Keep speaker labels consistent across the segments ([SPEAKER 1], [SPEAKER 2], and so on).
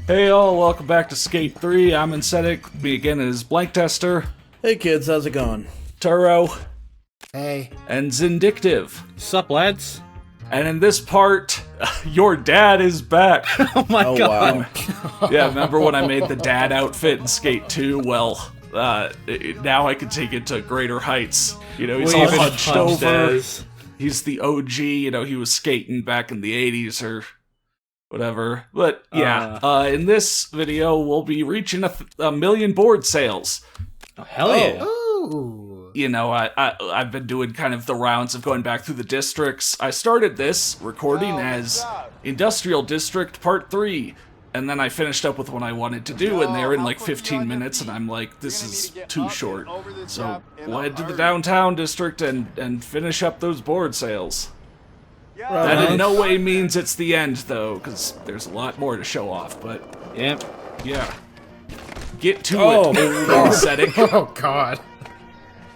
[SPEAKER 1] Hey all, welcome back to Skate 3. I'm Insetic. Me again is Blank Tester,
[SPEAKER 2] Hey kids, how's it going?
[SPEAKER 1] Turo,
[SPEAKER 3] Hey.
[SPEAKER 1] and Zindictive.
[SPEAKER 4] Sup, lads?
[SPEAKER 1] And in this part, your dad is back.
[SPEAKER 4] Oh my god.
[SPEAKER 2] Wow.
[SPEAKER 1] Yeah, remember when I made the dad outfit in Skate 2? Well, now I can take it to greater heights. You know, he's all hunched over. He's the OG, you know, he was skating back in the 80s or whatever. But yeah, in this video, we'll be reaching a million board sales.
[SPEAKER 4] Oh, hell yeah.
[SPEAKER 3] Ooh.
[SPEAKER 1] You know, I've been doing kind of the rounds of going back through the districts. I started this recording as Industrial District Part 3, and then I finished up with what I wanted to do, and they're in like 15 minutes, and I'm like, this is too short. So, we'll head to the downtown district and finish up those board sales. That in no way means it's the end, though, because there's a lot more to show off, but
[SPEAKER 4] Yep.
[SPEAKER 1] yeah. Get to it, setting.
[SPEAKER 3] Oh god.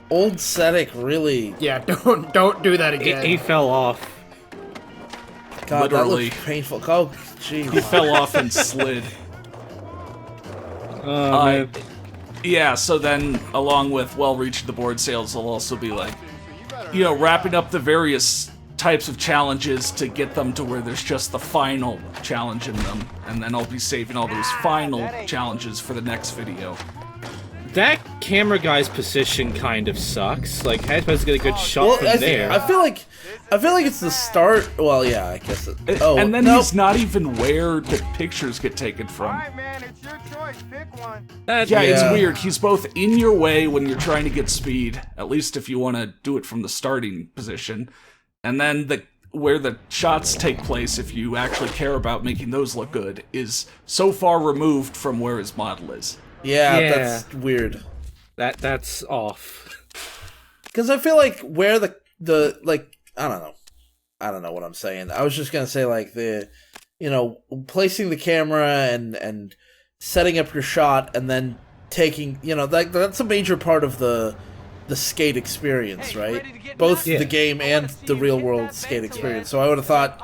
[SPEAKER 2] Old Setic, really?
[SPEAKER 3] Yeah, don't do that again.
[SPEAKER 4] He fell off.
[SPEAKER 2] God,
[SPEAKER 1] Literally.
[SPEAKER 2] that looks painful. Oh, jeez.
[SPEAKER 1] He fell off and slid.
[SPEAKER 4] Oh, man.
[SPEAKER 1] Yeah, so then, along with, well, reaching the board sales, will also be like, you know, wrapping up the various types of challenges to get them to where there's just the final challenge in them, and then I'll be saving all those final challenges for the next video.
[SPEAKER 4] That camera guy's position kind of sucks. Like, how supposed to get a good shot
[SPEAKER 2] Well,
[SPEAKER 4] from there?
[SPEAKER 2] I feel like it's the start. Well, yeah, I guess it.
[SPEAKER 1] And then
[SPEAKER 2] no.
[SPEAKER 1] he's not even where the pictures get taken from.
[SPEAKER 5] Alright, man, it's your choice. Pick one.
[SPEAKER 1] Yeah, it's
[SPEAKER 2] Yeah.
[SPEAKER 1] weird. He's both in your way when you're trying to get speed, at least if you want to do it from the starting position, and then where the shots take place, if you actually care about making those look good, is so far removed from where his model is.
[SPEAKER 2] Yeah, that's weird.
[SPEAKER 4] That's off.
[SPEAKER 2] Because I feel like where the like, I don't know what I'm saying. I was just gonna say like placing the camera and setting up your shot and then taking, that's a major part of the skate experience, right? Both the game and the real world skate experience. So I would have thought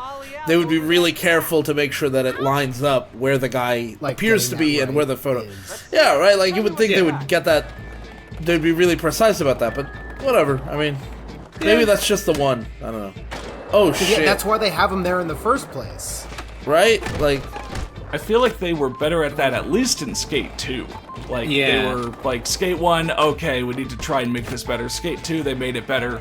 [SPEAKER 2] they would be really careful to make sure that it lines up where the guy appears to be and where the photo is. Yeah, right? Like you would think they would get that, they'd be really precise about that, but whatever. I mean, maybe that's just the one. I don't know. Oh shit.
[SPEAKER 3] Yeah, that's why they have him there in the first place.
[SPEAKER 2] Right? Like,
[SPEAKER 1] I feel like they were better at that, at least in Skate 2. Like, they were, like, Skate 1, okay, we need to try and make this better. Skate 2, they made it better.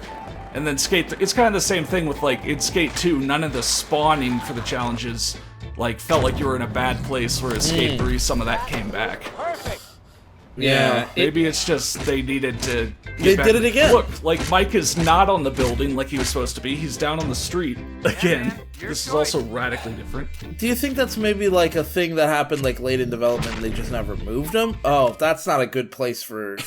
[SPEAKER 1] And then Skate 3, it's kind of the same thing with, like, in Skate 2, none of the spawning for the challenges, like, felt like you were in a bad place, whereas Skate 3, some of that came back.
[SPEAKER 5] Perfect.
[SPEAKER 2] yeah.
[SPEAKER 1] Maybe it's just they needed to
[SPEAKER 2] They did it again.
[SPEAKER 1] Look, like, Mike is not on the building like he was supposed to be, he's down on the street again. This is also radically different.
[SPEAKER 2] Do you think that's maybe like a thing that happened like late in development and they just never moved him? Oh, that's not a good place for...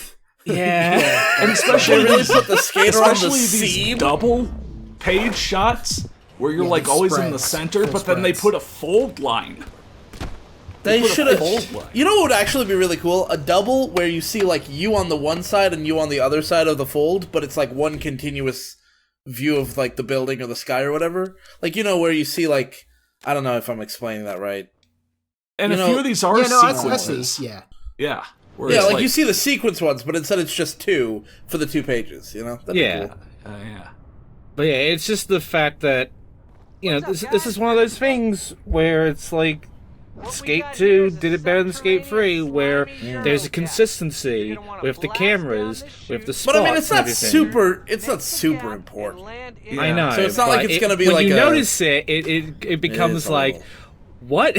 [SPEAKER 4] Yeah.
[SPEAKER 1] And especially
[SPEAKER 2] They really put the skater on the
[SPEAKER 1] especially
[SPEAKER 2] seam?
[SPEAKER 1] these double page shots where you're like
[SPEAKER 3] the
[SPEAKER 1] always in the
[SPEAKER 3] spreads,
[SPEAKER 1] center,
[SPEAKER 3] full
[SPEAKER 1] but then they
[SPEAKER 3] spreads.
[SPEAKER 1] put a fold line.
[SPEAKER 2] They
[SPEAKER 1] put a
[SPEAKER 2] should have.
[SPEAKER 1] fold line.
[SPEAKER 2] You know what would actually be really cool? A double where you see like you on the one side and you on the other side of the fold, but it's like one continuous view of like the building or the sky or whatever. Like, you know, where you see like, I don't know if I'm explaining that right.
[SPEAKER 1] And
[SPEAKER 2] You
[SPEAKER 1] a
[SPEAKER 2] know-
[SPEAKER 1] few of these are
[SPEAKER 3] Yeah, no,
[SPEAKER 1] sequences.
[SPEAKER 3] yeah.
[SPEAKER 1] Yeah. Where
[SPEAKER 2] Yeah,
[SPEAKER 1] it's
[SPEAKER 2] like you see the sequence ones, but instead it's just two for the 2 pages. You know? That'd be
[SPEAKER 4] Yeah.
[SPEAKER 2] cool.
[SPEAKER 1] yeah.
[SPEAKER 4] But yeah, it's just the fact that, you know, this is one of those things where it's like, Skate 2 did it better than Skate 3, where there's a consistency with the cameras, with the spots.
[SPEAKER 2] But I mean, it's
[SPEAKER 4] and
[SPEAKER 2] not
[SPEAKER 4] everything.
[SPEAKER 2] super. It's not super important.
[SPEAKER 4] I know.
[SPEAKER 2] So it's not
[SPEAKER 4] but
[SPEAKER 2] like it's gonna be
[SPEAKER 4] when
[SPEAKER 2] like
[SPEAKER 4] you
[SPEAKER 2] a-
[SPEAKER 4] notice it becomes
[SPEAKER 2] a
[SPEAKER 4] like,
[SPEAKER 2] little.
[SPEAKER 4] what?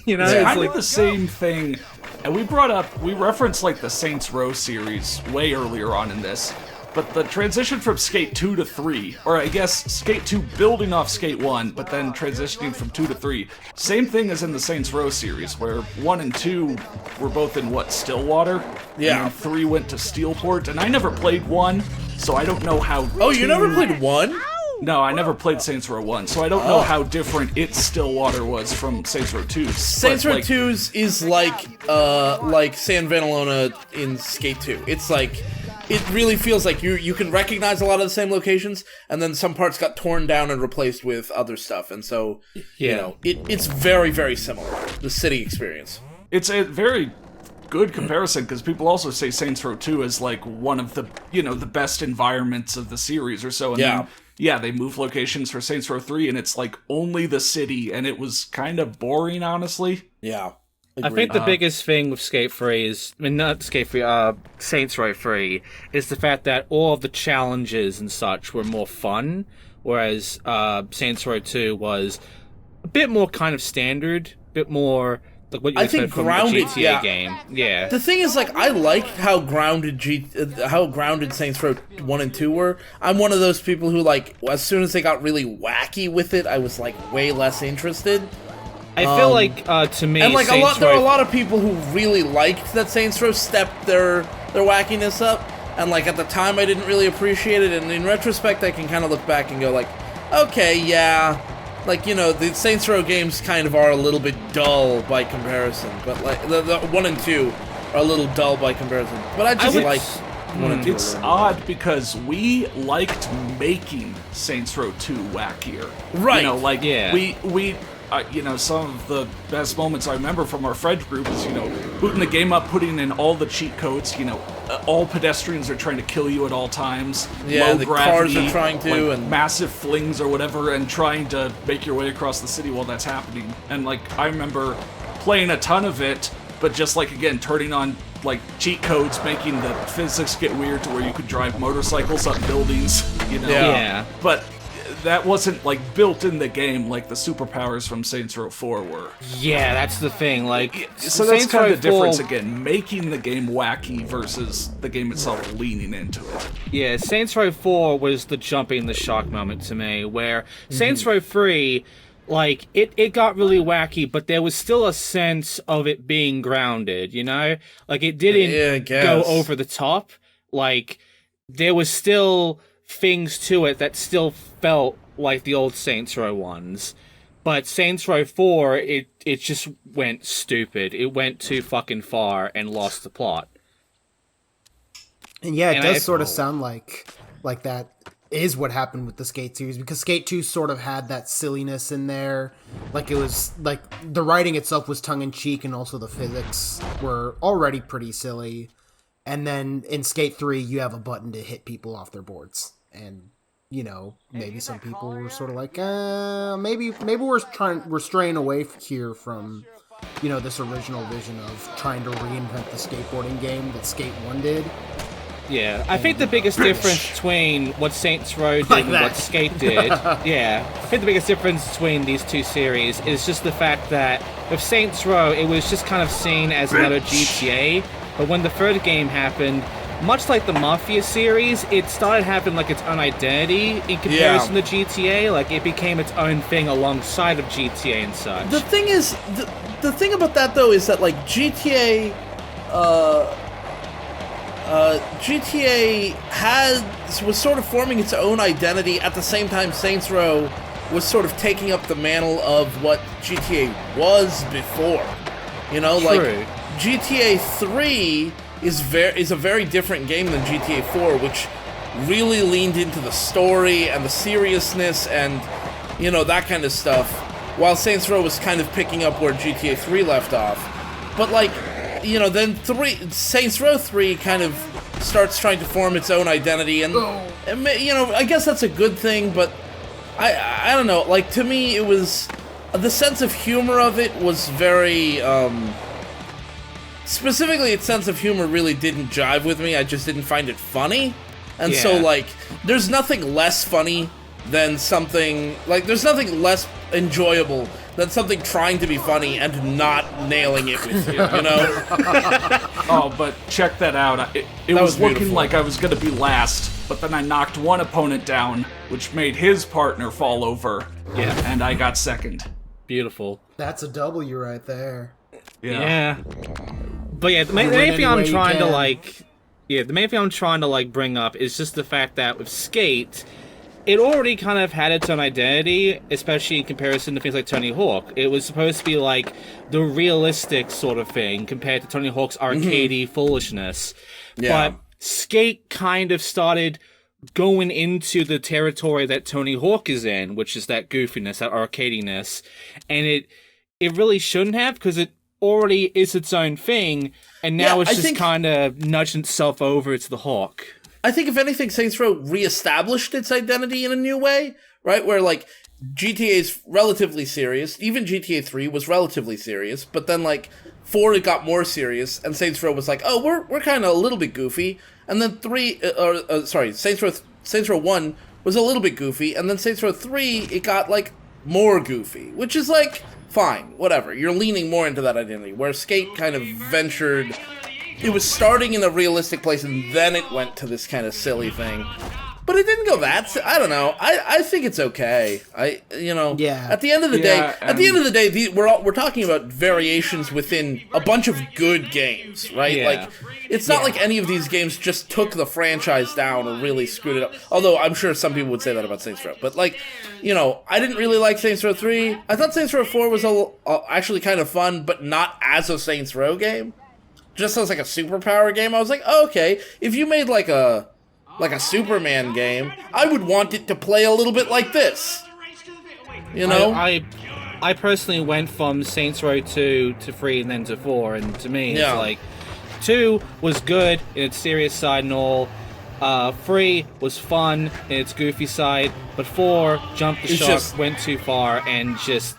[SPEAKER 4] You know,
[SPEAKER 1] It's
[SPEAKER 4] it's
[SPEAKER 1] kind
[SPEAKER 4] like
[SPEAKER 1] of the same thing, and we referenced like the Saints Row series way earlier on in this, but the transition from Skate 2 to 3, or I guess Skate 2 building off Skate 1, but then transitioning from 2 to 3, same thing as in the Saints Row series, where 1 and 2 were both in, Stillwater?
[SPEAKER 2] Yeah.
[SPEAKER 1] And then 3 went to Steelport, and I never played 1, so I don't know how...
[SPEAKER 2] Oh, you never played 1?
[SPEAKER 1] No, I never played Saints Row 1, so I don't know how different its Stillwater was from Saints Row 2.
[SPEAKER 2] Saints Row 2's is like San Vanalona in Skate 2. It's like it really feels like you can recognize a lot of the same locations, and then some parts got torn down and replaced with other stuff, and so you know it's very, very similar. The city experience.
[SPEAKER 1] It's a very good comparison because people also say Saints Row 2 is like one of the the best environments of the series or so. And then, they move locations for Saints Row 3, and it's like only the city, and it was kind of boring, honestly.
[SPEAKER 2] Yeah.
[SPEAKER 4] I think the biggest thing with Skate 3 is, I mean, not Skate 3, Saints Row 3, is the fact that all of the challenges and such were more fun, whereas Saints Row 2 was a bit more kind of standard, a bit more like what you expect from a GTA game. Yeah.
[SPEAKER 2] The thing is, like, I like how grounded Saints Row 1 and 2 were. I'm one of those people who, like, as soon as they got really wacky with it, I was, like, way less interested.
[SPEAKER 4] I feel like, to me,
[SPEAKER 2] and like
[SPEAKER 4] Saints
[SPEAKER 2] there
[SPEAKER 4] Row...
[SPEAKER 2] are a lot of people who really liked that Saints Row stepped their wackiness up, and like at the time I didn't really appreciate it, and in retrospect I can kind of look back and go like, okay, yeah, like, the Saints Row games kind of are a little bit dull by comparison, but like the 1 and 2 are a little dull by comparison, but I just like 1 and 2.
[SPEAKER 1] It's odd because we liked making Saints Row 2 wackier.
[SPEAKER 2] Right.
[SPEAKER 1] We some of the best moments I remember from our friend group is, booting the game up, putting in all the cheat codes, all pedestrians are trying to kill you at all times.
[SPEAKER 2] Yeah,
[SPEAKER 1] low
[SPEAKER 2] the
[SPEAKER 1] gravity,
[SPEAKER 2] cars are trying to,
[SPEAKER 1] like,
[SPEAKER 2] and
[SPEAKER 1] massive flings or whatever, and trying to make your way across the city while that's happening. And, like, I remember playing a ton of it, but just, like, again, turning on, like, cheat codes, making the physics get weird to where you could drive motorcycles up buildings,
[SPEAKER 4] Yeah.
[SPEAKER 1] But that wasn't, like, built in the game like the superpowers from Saints Row 4 were.
[SPEAKER 4] Yeah, that's the thing, like...
[SPEAKER 1] So that's kind of the difference, again, making the game wacky versus the game itself leaning into it.
[SPEAKER 4] Yeah, Saints Row 4 was the jumping the shark moment to me, where Saints Row 3, like, it got really wacky, but there was still a sense of it being grounded, Like, it didn't go over the top. Like, there was still things to it that still felt like the old Saints Row ones. But Saints Row 4, it just went stupid. It went too fucking far and lost the plot.
[SPEAKER 3] And yeah, it does sort of sound like that is what happened with the Skate series, because Skate 2 sort of had that silliness in there. Like, it was, like, the writing itself was tongue-in-cheek, and also the physics were already pretty silly. And then in Skate 3, you have a button to hit people off their boards. And, maybe some people were sort of like, maybe we're straying away here from, this original vision of trying to reinvent the skateboarding game that Skate 1 did.
[SPEAKER 4] Yeah, I think the biggest difference between what Saints Row did and what Skate did, I think the biggest difference between these two series is just the fact that with Saints Row, it was just kind of seen as another GTA, but when the third game happened, much like the Mafia series, it started having like its own identity in comparison to GTA. Like, it became its own thing alongside of GTA and such.
[SPEAKER 2] The thing is, the thing about that though is that like GTA was sort of forming its own identity at the same time Saints Row was sort of taking up the mantle of what GTA was before. Like GTA 3 is a very different game than GTA 4, which really leaned into the story and the seriousness and, that kind of stuff, while Saints Row was kind of picking up where GTA 3 left off. But, like, then Saints Row 3 kind of starts trying to form its own identity, and, I guess that's a good thing, but I don't know, like, to me, it was, the sense of humor of it was very, specifically, its sense of humor really didn't jive with me. I just didn't find it funny. And so, like, there's nothing less funny than something... Like, there's nothing less enjoyable than something trying to be funny and not nailing it with you,
[SPEAKER 1] Oh, but check that out. It was looking like I was going to be last, but then I knocked one opponent down, which made his partner fall over.
[SPEAKER 4] Yeah.
[SPEAKER 1] And I got second.
[SPEAKER 4] Beautiful.
[SPEAKER 3] That's a W right there.
[SPEAKER 4] Yeah. But yeah, the main thing I'm trying to bring up is just the fact that with Skate, it already kind of had its own identity, especially in comparison to things like Tony Hawk. It was supposed to be like the realistic sort of thing compared to Tony Hawk's arcadey foolishness. Yeah. But Skate kind of started going into the territory that Tony Hawk is in, which is that goofiness, that arcadiness, and it really shouldn't have, because it already is its own thing, and now it's just kind of nudging itself over to the Hawk.
[SPEAKER 2] I think if anything, Saints Row reestablished its identity in a new way, right? Where like GTA's relatively serious, even GTA 3 was relatively serious, but then like 4 it got more serious, and Saints Row was like, oh, we're kind of a little bit goofy, and then Saints Row 1 was a little bit goofy, and then Saints Row 3 it got like more goofy, which is like fine, whatever. You're leaning more into that identity, where Skate kind of ventured. It was starting in a realistic place, and then it went to this kind of silly thing. But it didn't go that. I don't know. I think it's okay. At the end of the day, we're talking about variations within a bunch of good games, right?
[SPEAKER 4] Yeah.
[SPEAKER 2] Like, it's not like any of these games just took the franchise down or really screwed it up. Although I'm sure some people would say that about Saints Row. But like, I didn't really like Saints Row 3. I thought Saints Row 4 was actually kind of fun, but not as a Saints Row game. Just as like a superpower game, I was like, oh, okay, if you made like a Superman game, I would want it to play a little bit like this.
[SPEAKER 4] I personally went from Saints Row 2 to 3 and then to 4, and to me, it's like 2 was good in its serious side and all. 3 was fun in its goofy side, but 4 jumped the shark, went too far, and just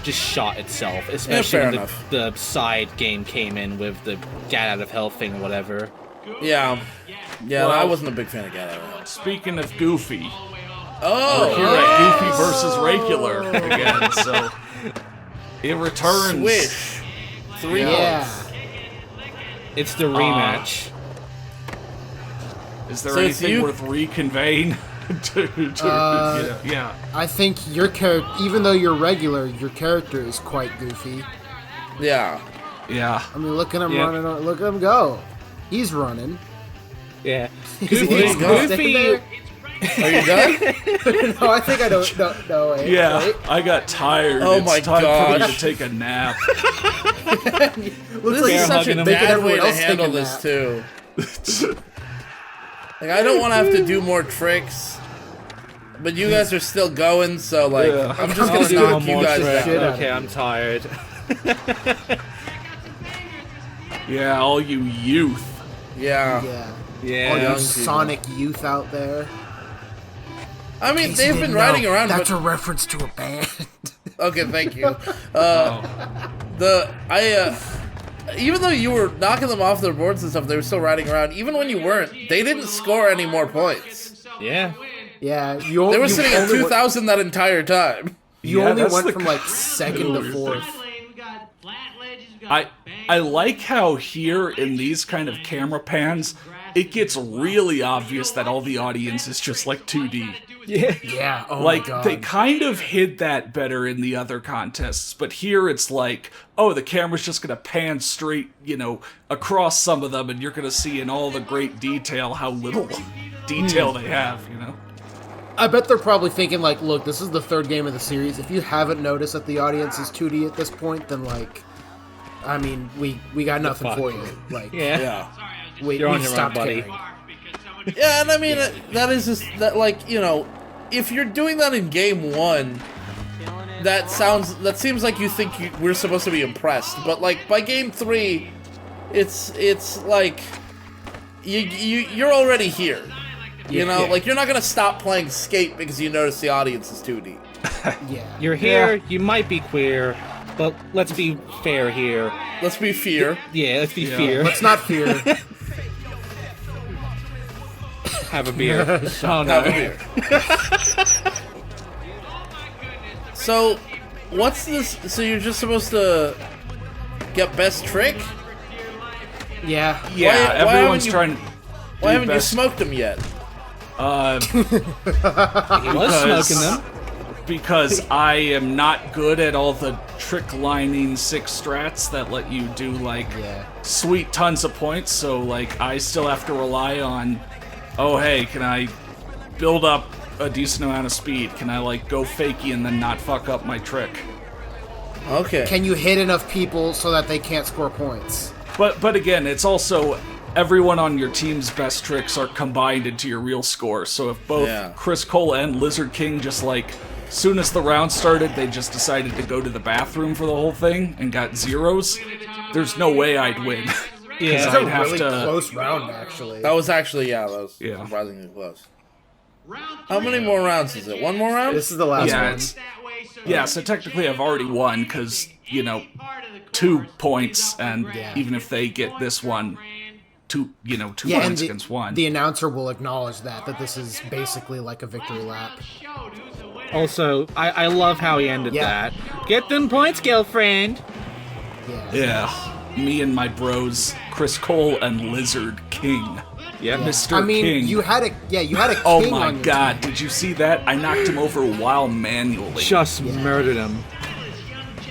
[SPEAKER 4] shot itself, especially when the side game came in with the Get Out of Hell thing or whatever.
[SPEAKER 2] Yeah, well, I wasn't a big fan of Get Out of Hell.
[SPEAKER 1] Speaking of goofy,
[SPEAKER 2] we're
[SPEAKER 1] here at Goofy versus Regular again, so it returns.
[SPEAKER 2] Swish. 3
[SPEAKER 3] Yeah.
[SPEAKER 4] It's the rematch.
[SPEAKER 1] Is there anything worth reconveying? Yeah.
[SPEAKER 3] I think your character, even though you're regular, your character is quite goofy.
[SPEAKER 2] Yeah.
[SPEAKER 3] I mean, look at him running. Look at him go. He's running.
[SPEAKER 4] Yeah.
[SPEAKER 3] Goofy.
[SPEAKER 2] Are you done?
[SPEAKER 3] No, I think I don't know. Wait.
[SPEAKER 1] I got tired.
[SPEAKER 2] Oh
[SPEAKER 1] it's
[SPEAKER 2] my
[SPEAKER 1] time for me
[SPEAKER 2] gosh.
[SPEAKER 1] to take a nap.
[SPEAKER 2] This is such a
[SPEAKER 4] hugging
[SPEAKER 2] bad way to
[SPEAKER 3] else take
[SPEAKER 2] handle
[SPEAKER 3] a
[SPEAKER 2] this,
[SPEAKER 3] nap.
[SPEAKER 2] too. Like, I don't want to have to do more tricks, but you guys are still going, so, like, I'm just going to knock you guys down.
[SPEAKER 4] Okay, I'm tired.
[SPEAKER 1] Yeah, all you youth.
[SPEAKER 2] Yeah.
[SPEAKER 3] All
[SPEAKER 4] Yeah.
[SPEAKER 3] you Sonic youth out there.
[SPEAKER 2] I mean, they've been riding around.
[SPEAKER 3] That's a reference to a band.
[SPEAKER 2] Okay, thank you. Even though you were knocking them off their boards and stuff, they were still riding around. Even when you weren't, they didn't score any more points.
[SPEAKER 4] Yeah.
[SPEAKER 3] Yeah,
[SPEAKER 2] They were sitting at 2,000 that entire time.
[SPEAKER 3] You
[SPEAKER 1] Yeah,
[SPEAKER 3] only
[SPEAKER 1] that's
[SPEAKER 3] went
[SPEAKER 1] the
[SPEAKER 3] from like second to fourth.
[SPEAKER 1] I like how here in these kind of camera pans, it gets really obvious that all the audience is just like 2D.
[SPEAKER 3] Yeah. Oh
[SPEAKER 1] Like,
[SPEAKER 3] my god.
[SPEAKER 1] they kind of hid that better in the other contests, but here it's like, oh, the camera's just gonna pan straight, across some of them, and you're gonna see in all the great detail how little detail they have,
[SPEAKER 3] I bet they're probably thinking like, look, this is the third game of the series. If you haven't noticed that the audience is 2D at this point, then like, I mean, we got nothing for you. Like,
[SPEAKER 4] Yeah.
[SPEAKER 3] we
[SPEAKER 4] on your
[SPEAKER 3] stopped
[SPEAKER 4] own, buddy.
[SPEAKER 3] caring.
[SPEAKER 2] Yeah, and I mean, that is just, that, like, if you're doing that in game 1, that seems like you think we're supposed to be impressed. But, like, by game 3, it's like, you're already here. Like, you're not gonna stop playing Skate because you notice the audience is 2D.
[SPEAKER 3] Yeah.
[SPEAKER 4] You're here, you might be queer, but let's be fair here.
[SPEAKER 2] Let's be fair.
[SPEAKER 4] Yeah, let's be fair.
[SPEAKER 3] Let's not fear.
[SPEAKER 4] Have a beer. Oh, no.
[SPEAKER 2] Have a beer. So, what's this? So you're just supposed to get best trick?
[SPEAKER 3] Yeah.
[SPEAKER 1] Yeah,
[SPEAKER 2] Why
[SPEAKER 1] everyone's
[SPEAKER 2] haven't you-
[SPEAKER 1] trying to
[SPEAKER 2] Why haven't you
[SPEAKER 1] best-
[SPEAKER 2] smoked them yet?
[SPEAKER 4] He was smoking them.
[SPEAKER 1] Because I am not good at all the trick lining 6 strats that let you do, like, sweet tons of points, so, like, I still have to rely on, oh, hey, can I build up a decent amount of speed? Can I, like, go fakey and then not fuck up my trick?
[SPEAKER 2] Okay.
[SPEAKER 3] Can you hit enough people so that they can't score points?
[SPEAKER 1] But again, it's also, everyone on your team's best tricks are combined into your real score. So if both Chris Cole and Lizard King just like, soon as the round started, they just decided to go to the bathroom for the whole thing and got zeros, there's no way I'd win.
[SPEAKER 3] Yeah,
[SPEAKER 1] I'd
[SPEAKER 3] it's a
[SPEAKER 1] have
[SPEAKER 3] really
[SPEAKER 1] to.
[SPEAKER 3] close round, actually.
[SPEAKER 2] That was actually, that was
[SPEAKER 1] Yeah.
[SPEAKER 2] surprisingly close. How many more rounds is it? One more round?
[SPEAKER 3] This is the last
[SPEAKER 1] Yeah,
[SPEAKER 3] one.
[SPEAKER 1] so technically I've already won because, 2 points, and even if they get this one, two points against one.
[SPEAKER 3] The announcer will acknowledge that this is basically like a victory lap.
[SPEAKER 4] Also, I love how he ended that. Get them points, girlfriend.
[SPEAKER 1] Yeah. Me and my bros, Chris Cole and Lizard King. Yeah, Mr.
[SPEAKER 3] I mean,
[SPEAKER 1] King.
[SPEAKER 3] you had a king
[SPEAKER 1] Oh my
[SPEAKER 3] on your
[SPEAKER 1] god,
[SPEAKER 3] team.
[SPEAKER 1] did you see that? I knocked him over while manually.
[SPEAKER 4] Just murdered him.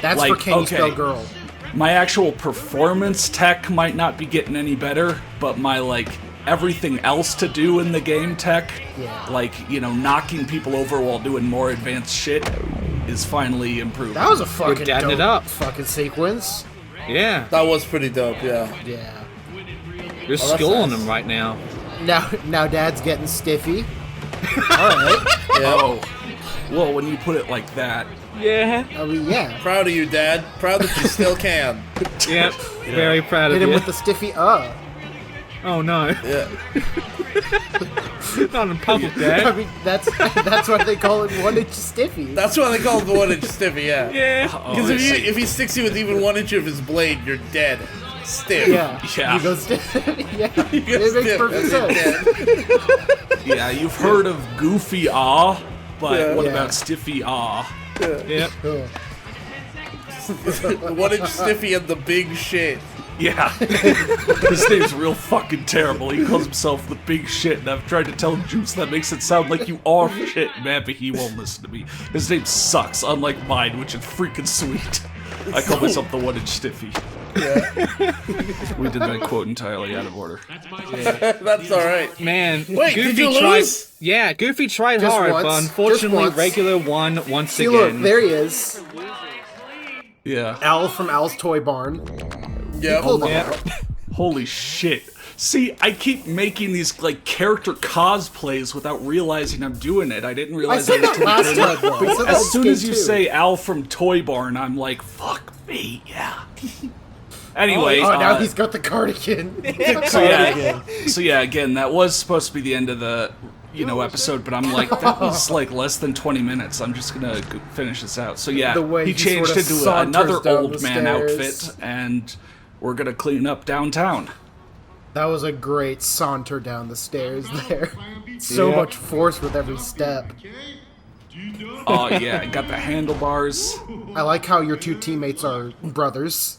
[SPEAKER 3] That's for Can You Spell Girl.
[SPEAKER 1] My actual performance tech might not be getting any better, but my, everything else to do in the game tech, knocking people over while doing more advanced shit, is finally improved.
[SPEAKER 3] That was a fucking
[SPEAKER 4] dadding it
[SPEAKER 3] dope
[SPEAKER 4] up.
[SPEAKER 3] fucking sequence.
[SPEAKER 4] Yeah.
[SPEAKER 2] That was pretty dope, yeah.
[SPEAKER 3] Yeah.
[SPEAKER 4] You're schooling him right now.
[SPEAKER 3] Now Dad's getting stiffy. Alright.
[SPEAKER 1] Oh. Well, when you put it like that.
[SPEAKER 4] Yeah.
[SPEAKER 3] I mean, yeah.
[SPEAKER 2] Proud of you, Dad. Proud that you still can.
[SPEAKER 4] Yep. Very proud of
[SPEAKER 3] Hit him
[SPEAKER 4] you.
[SPEAKER 3] with the stiffy
[SPEAKER 4] Oh no.
[SPEAKER 2] Yeah.
[SPEAKER 4] Not in public,
[SPEAKER 3] I
[SPEAKER 4] Dad.
[SPEAKER 3] mean, that's why they call it 1-inch stiffy.
[SPEAKER 2] That's why they call it the 1-inch stiffy, yeah.
[SPEAKER 4] Yeah.
[SPEAKER 2] Because if he sticks you with even 1 inch of his blade, you're dead. Stiff.
[SPEAKER 3] Yeah.
[SPEAKER 1] Yeah.
[SPEAKER 3] You go stiff. Yeah.
[SPEAKER 2] You go
[SPEAKER 3] It makes
[SPEAKER 2] stiff,
[SPEAKER 3] perfect
[SPEAKER 2] that's it,
[SPEAKER 3] sense.
[SPEAKER 1] Yeah, you've heard of Goofy Ah, but what
[SPEAKER 3] Yeah.
[SPEAKER 1] about Stiffy Ah?
[SPEAKER 4] Yep.
[SPEAKER 3] Ugh.
[SPEAKER 2] The 1 inch stiffy and the big shit.
[SPEAKER 1] Yeah. His name's real fucking terrible. He calls himself the big shit, and I've tried to tell him, Juice, that makes it sound like you are shit, man, but he won't listen to me. His name sucks, unlike mine, which is freaking sweet. I call myself the 1-inch stiffy.
[SPEAKER 2] Yeah.
[SPEAKER 1] We did that quote entirely out of order.
[SPEAKER 2] That's alright.
[SPEAKER 4] Man,
[SPEAKER 2] Wait,
[SPEAKER 4] Goofy
[SPEAKER 2] did you
[SPEAKER 4] tried.
[SPEAKER 2] lose?
[SPEAKER 4] Yeah, Goofy tried
[SPEAKER 3] Just
[SPEAKER 4] hard,
[SPEAKER 3] once.
[SPEAKER 4] but
[SPEAKER 3] Just
[SPEAKER 4] unfortunately,
[SPEAKER 3] once.
[SPEAKER 4] regular won once
[SPEAKER 3] See,
[SPEAKER 4] again.
[SPEAKER 3] look, there he is.
[SPEAKER 1] Yeah.
[SPEAKER 3] Al from Al's Toy Barn.
[SPEAKER 2] Yeah.
[SPEAKER 3] Pulled
[SPEAKER 4] Yep.
[SPEAKER 3] out.
[SPEAKER 1] Holy shit. See, I keep making these, character cosplays without realizing I'm doing it. I didn't
[SPEAKER 3] I
[SPEAKER 1] realize
[SPEAKER 3] said
[SPEAKER 1] I was
[SPEAKER 3] that last time, though. I said that
[SPEAKER 1] As soon
[SPEAKER 3] in
[SPEAKER 1] as
[SPEAKER 3] Skate
[SPEAKER 1] you
[SPEAKER 3] 2.
[SPEAKER 1] say Al from Toy Barn, I'm like, fuck me, yeah. Anyway,
[SPEAKER 3] Oh, now he's got the cardigan.
[SPEAKER 1] so yeah, again, that was supposed to be the end of the, episode, but I'm like, that was less than 20 minutes. I'm just gonna finish this out. So yeah,
[SPEAKER 3] The way
[SPEAKER 1] he
[SPEAKER 3] he
[SPEAKER 1] changed
[SPEAKER 3] sort of
[SPEAKER 1] into
[SPEAKER 3] saunters
[SPEAKER 1] another
[SPEAKER 3] down
[SPEAKER 1] old
[SPEAKER 3] the
[SPEAKER 1] man
[SPEAKER 3] stairs.
[SPEAKER 1] outfit, and we're gonna clean up downtown.
[SPEAKER 3] That was a great saunter down the stairs there. So
[SPEAKER 1] Yeah.
[SPEAKER 3] much force with every step.
[SPEAKER 1] Oh yeah, got the handlebars.
[SPEAKER 3] I like how your two teammates are brothers.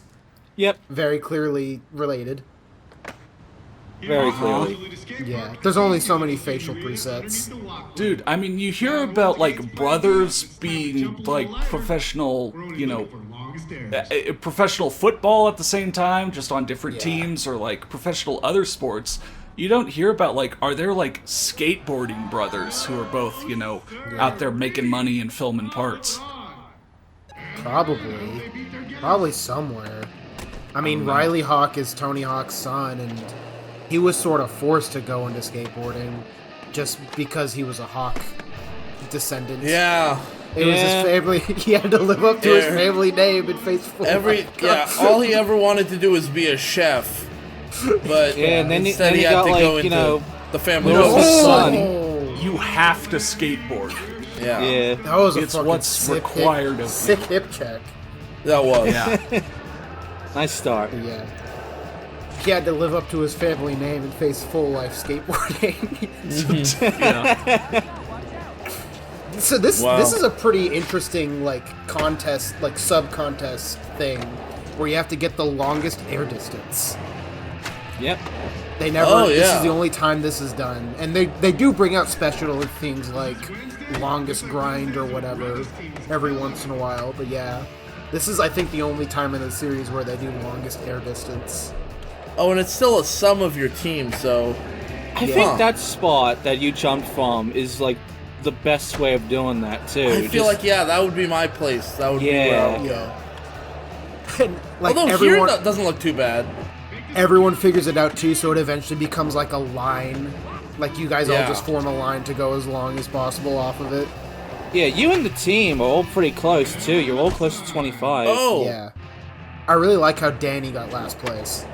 [SPEAKER 4] Yep.
[SPEAKER 3] Very clearly related.
[SPEAKER 4] Very clearly.
[SPEAKER 3] Yeah. There's only so many facial presets.
[SPEAKER 1] Dude, I mean, you hear about, brothers being, professional, professional football at the same time, just on different teams, or, professional other sports. You don't hear about, are there, skateboarding brothers who are both, out there making money and filming parts?
[SPEAKER 3] Probably somewhere. I mean, Riley Hawk is Tony Hawk's son, and he was sort of forced to go into skateboarding just because he was a Hawk descendant.
[SPEAKER 2] Yeah.
[SPEAKER 3] It was his family. He had to live up to his family name and face full.
[SPEAKER 2] All he ever wanted to do was be a chef. But
[SPEAKER 4] Yeah, and then
[SPEAKER 2] instead
[SPEAKER 4] he
[SPEAKER 2] he had
[SPEAKER 4] got,
[SPEAKER 2] to go
[SPEAKER 4] you
[SPEAKER 2] into
[SPEAKER 4] know,
[SPEAKER 2] the family
[SPEAKER 4] little
[SPEAKER 2] business.
[SPEAKER 4] son.
[SPEAKER 1] You have to skateboard.
[SPEAKER 2] Yeah.
[SPEAKER 4] Yeah.
[SPEAKER 3] That was a
[SPEAKER 1] It's
[SPEAKER 3] fucking
[SPEAKER 1] what's
[SPEAKER 3] sick
[SPEAKER 1] required of
[SPEAKER 3] hip,
[SPEAKER 1] me.
[SPEAKER 3] sick hip check.
[SPEAKER 2] That was.
[SPEAKER 1] Yeah.
[SPEAKER 4] Nice start.
[SPEAKER 3] Yeah. He had to live up to his family name and face full life skateboarding.
[SPEAKER 1] Yeah.
[SPEAKER 3] So this
[SPEAKER 2] Wow.
[SPEAKER 3] this is a pretty interesting contest, sub contest thing where you have to get the longest air distance.
[SPEAKER 4] Yep.
[SPEAKER 3] They never.
[SPEAKER 2] Oh,
[SPEAKER 3] This
[SPEAKER 2] yeah.
[SPEAKER 3] is the only time this is done, and they do bring out special things like longest grind or whatever every once in a while. But yeah, this is I think the only time in the series where they do longest air distance.
[SPEAKER 2] Oh, and it's still a sum of your team, so...
[SPEAKER 4] I think that spot that you jumped from is the best way of doing that too.
[SPEAKER 2] I feel that would be my place. That would be where I would go.
[SPEAKER 3] And
[SPEAKER 2] Although
[SPEAKER 3] everyone,
[SPEAKER 2] here it doesn't look too bad.
[SPEAKER 3] everyone figures it out too, so it eventually becomes like a line. Like you guys all
[SPEAKER 2] Yeah.
[SPEAKER 3] just form a line to go as long as possible off of it.
[SPEAKER 4] Yeah, you and the team are all pretty close too. You're all close to 25.
[SPEAKER 2] Oh,
[SPEAKER 3] Yeah. I really like how Danny got last place.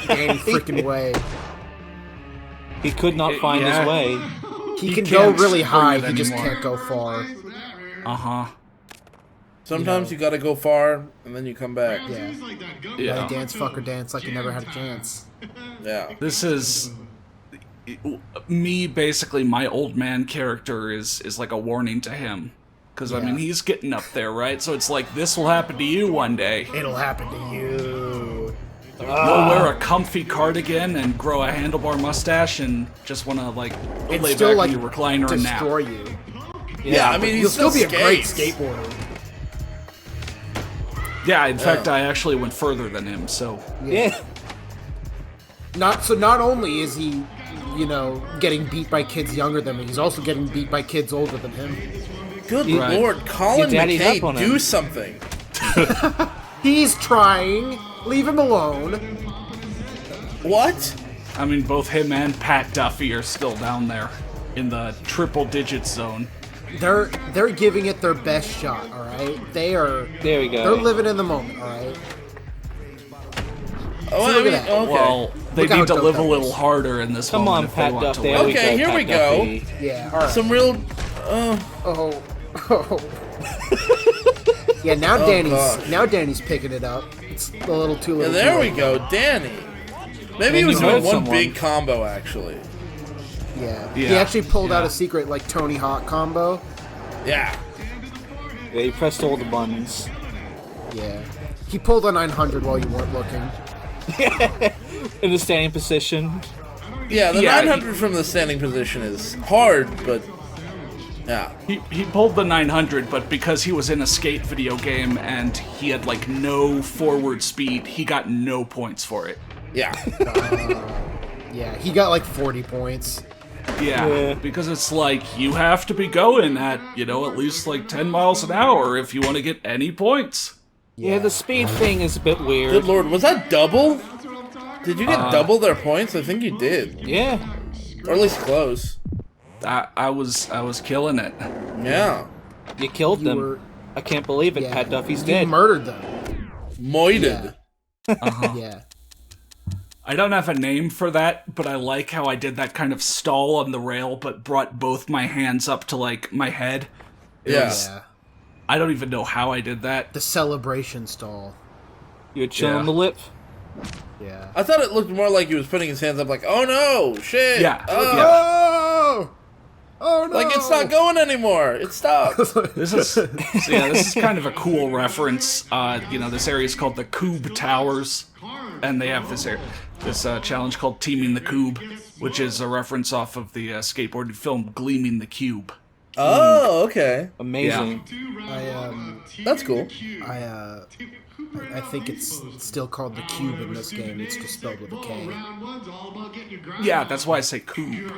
[SPEAKER 3] Danny freaking way.
[SPEAKER 4] He could not find
[SPEAKER 1] yeah.
[SPEAKER 4] his way.
[SPEAKER 3] He
[SPEAKER 1] He
[SPEAKER 3] can go
[SPEAKER 1] can't
[SPEAKER 3] really
[SPEAKER 1] bring
[SPEAKER 3] high,
[SPEAKER 1] it
[SPEAKER 3] he just
[SPEAKER 1] anymore.
[SPEAKER 3] can't go far.
[SPEAKER 1] Uh-huh.
[SPEAKER 2] sometimes you gotta go far and then you come back.
[SPEAKER 3] Yeah.
[SPEAKER 1] Yeah.
[SPEAKER 3] Like dance, fucker, dance like you never had a chance.
[SPEAKER 2] Yeah.
[SPEAKER 1] This is me, basically. My old man character is like a warning to him, because I mean,
[SPEAKER 3] Yeah.
[SPEAKER 1] he's getting up there, right? So it's like, this will happen to you one day.
[SPEAKER 3] It'll happen to you.
[SPEAKER 1] You'll wear a comfy cardigan and grow a handlebar mustache and just want to like
[SPEAKER 3] It's
[SPEAKER 1] lay
[SPEAKER 3] still
[SPEAKER 1] back
[SPEAKER 3] like
[SPEAKER 1] in your recliner and nap.
[SPEAKER 3] destroy you.
[SPEAKER 2] Yeah, I mean,
[SPEAKER 3] You'll
[SPEAKER 2] he's
[SPEAKER 3] still be a great
[SPEAKER 2] skates.
[SPEAKER 3] skateboarder.
[SPEAKER 1] Yeah, in fact, I actually went further than him. So
[SPEAKER 4] Yeah.
[SPEAKER 3] Not only is he, you know, getting beat by kids younger than him, he's also getting beat by kids older than him.
[SPEAKER 2] Good
[SPEAKER 1] Right.
[SPEAKER 2] lord, Colin
[SPEAKER 4] Your daddy's
[SPEAKER 2] McKay,
[SPEAKER 4] up on
[SPEAKER 2] do
[SPEAKER 4] him.
[SPEAKER 2] something.
[SPEAKER 3] He's trying. Leave him alone.
[SPEAKER 2] What?
[SPEAKER 1] I mean, both him and Pat Duffy are still down there in the triple digit zone.
[SPEAKER 3] They're giving it their best shot, all right? There
[SPEAKER 4] we go.
[SPEAKER 3] They're living in the moment, all right?
[SPEAKER 2] Oh,
[SPEAKER 3] See,
[SPEAKER 2] I
[SPEAKER 3] look
[SPEAKER 2] mean,
[SPEAKER 3] at that.
[SPEAKER 2] okay.
[SPEAKER 1] Well, they
[SPEAKER 3] Look how
[SPEAKER 1] need to
[SPEAKER 3] dope
[SPEAKER 1] live a
[SPEAKER 3] that
[SPEAKER 1] little
[SPEAKER 3] is.
[SPEAKER 1] harder in this
[SPEAKER 4] Come
[SPEAKER 1] moment
[SPEAKER 4] on,
[SPEAKER 1] if they
[SPEAKER 4] Pat
[SPEAKER 1] want
[SPEAKER 4] Duff.
[SPEAKER 1] to
[SPEAKER 4] There
[SPEAKER 1] win.
[SPEAKER 4] we
[SPEAKER 2] Okay,
[SPEAKER 4] go.
[SPEAKER 2] here
[SPEAKER 4] Pat
[SPEAKER 2] we go.
[SPEAKER 4] Duffy.
[SPEAKER 3] Yeah, all right.
[SPEAKER 2] Some real.
[SPEAKER 3] Oh. Yeah, now Danny's picking it up. It's a little too
[SPEAKER 2] Yeah,
[SPEAKER 3] little.
[SPEAKER 2] there
[SPEAKER 3] too
[SPEAKER 2] we
[SPEAKER 3] late.
[SPEAKER 2] go, Danny. Maybe
[SPEAKER 4] Then
[SPEAKER 2] he was
[SPEAKER 4] you
[SPEAKER 2] doing
[SPEAKER 4] heard
[SPEAKER 2] one
[SPEAKER 4] someone.
[SPEAKER 2] big combo, actually.
[SPEAKER 3] Yeah. He
[SPEAKER 1] Yeah,
[SPEAKER 3] actually pulled out
[SPEAKER 1] yeah.
[SPEAKER 3] a secret like Tony Hawk combo.
[SPEAKER 2] Yeah.
[SPEAKER 4] Yeah, he pressed all the buttons.
[SPEAKER 3] Yeah. He pulled a 900 while you weren't looking.
[SPEAKER 4] In the standing position.
[SPEAKER 2] Yeah, the
[SPEAKER 1] Yeah,
[SPEAKER 2] 900 from the standing position is hard, but. Yeah.
[SPEAKER 1] He pulled the 900, but because he was in a skate video game and he had like no forward speed, he got no points for it.
[SPEAKER 2] Yeah.
[SPEAKER 3] Yeah, he got like 40 points.
[SPEAKER 1] Yeah, because it's like you have to be going at, you know, at least like 10 miles an hour if you want to get any points.
[SPEAKER 4] Yeah, the speed thing is a bit weird.
[SPEAKER 2] Good lord, was that double? Did you get double their points? I think you did.
[SPEAKER 4] Yeah.
[SPEAKER 2] Or at least close.
[SPEAKER 1] I was killing it.
[SPEAKER 2] Yeah.
[SPEAKER 4] You killed
[SPEAKER 3] You
[SPEAKER 4] them.
[SPEAKER 3] were-
[SPEAKER 4] I can't believe it.
[SPEAKER 3] Yeah.
[SPEAKER 4] Pat Duffy's
[SPEAKER 3] You
[SPEAKER 4] dead.
[SPEAKER 3] murdered them.
[SPEAKER 2] Moited.
[SPEAKER 3] Yeah.
[SPEAKER 1] I don't have a name for that, but I like how I did that kind of stall on the rail, but brought both my hands up to like my head.
[SPEAKER 2] Yeah.
[SPEAKER 3] Yeah.
[SPEAKER 1] I don't even know how I did that.
[SPEAKER 3] The celebration stall.
[SPEAKER 4] You were chilling
[SPEAKER 1] Yeah.
[SPEAKER 4] the lip.
[SPEAKER 3] Yeah.
[SPEAKER 2] I thought it looked more like he was putting his hands up like, oh no, shit.
[SPEAKER 1] Yeah.
[SPEAKER 2] Oh,
[SPEAKER 3] Oh! Oh no!
[SPEAKER 2] Like it's not going anymore. It stopped.
[SPEAKER 1] This is so yeah, this is kind of a cool reference. You know, this area is called the Cube Towers, and they have this challenge called Teaming the Cube, which is a reference off of the skateboarding film Gleaming the Cube.
[SPEAKER 2] Oh, okay.
[SPEAKER 4] Amazing.
[SPEAKER 2] That's cool.
[SPEAKER 3] I think it's still called the cube in this game. It's just spelled with a K.
[SPEAKER 1] Yeah, that's why I say Cube.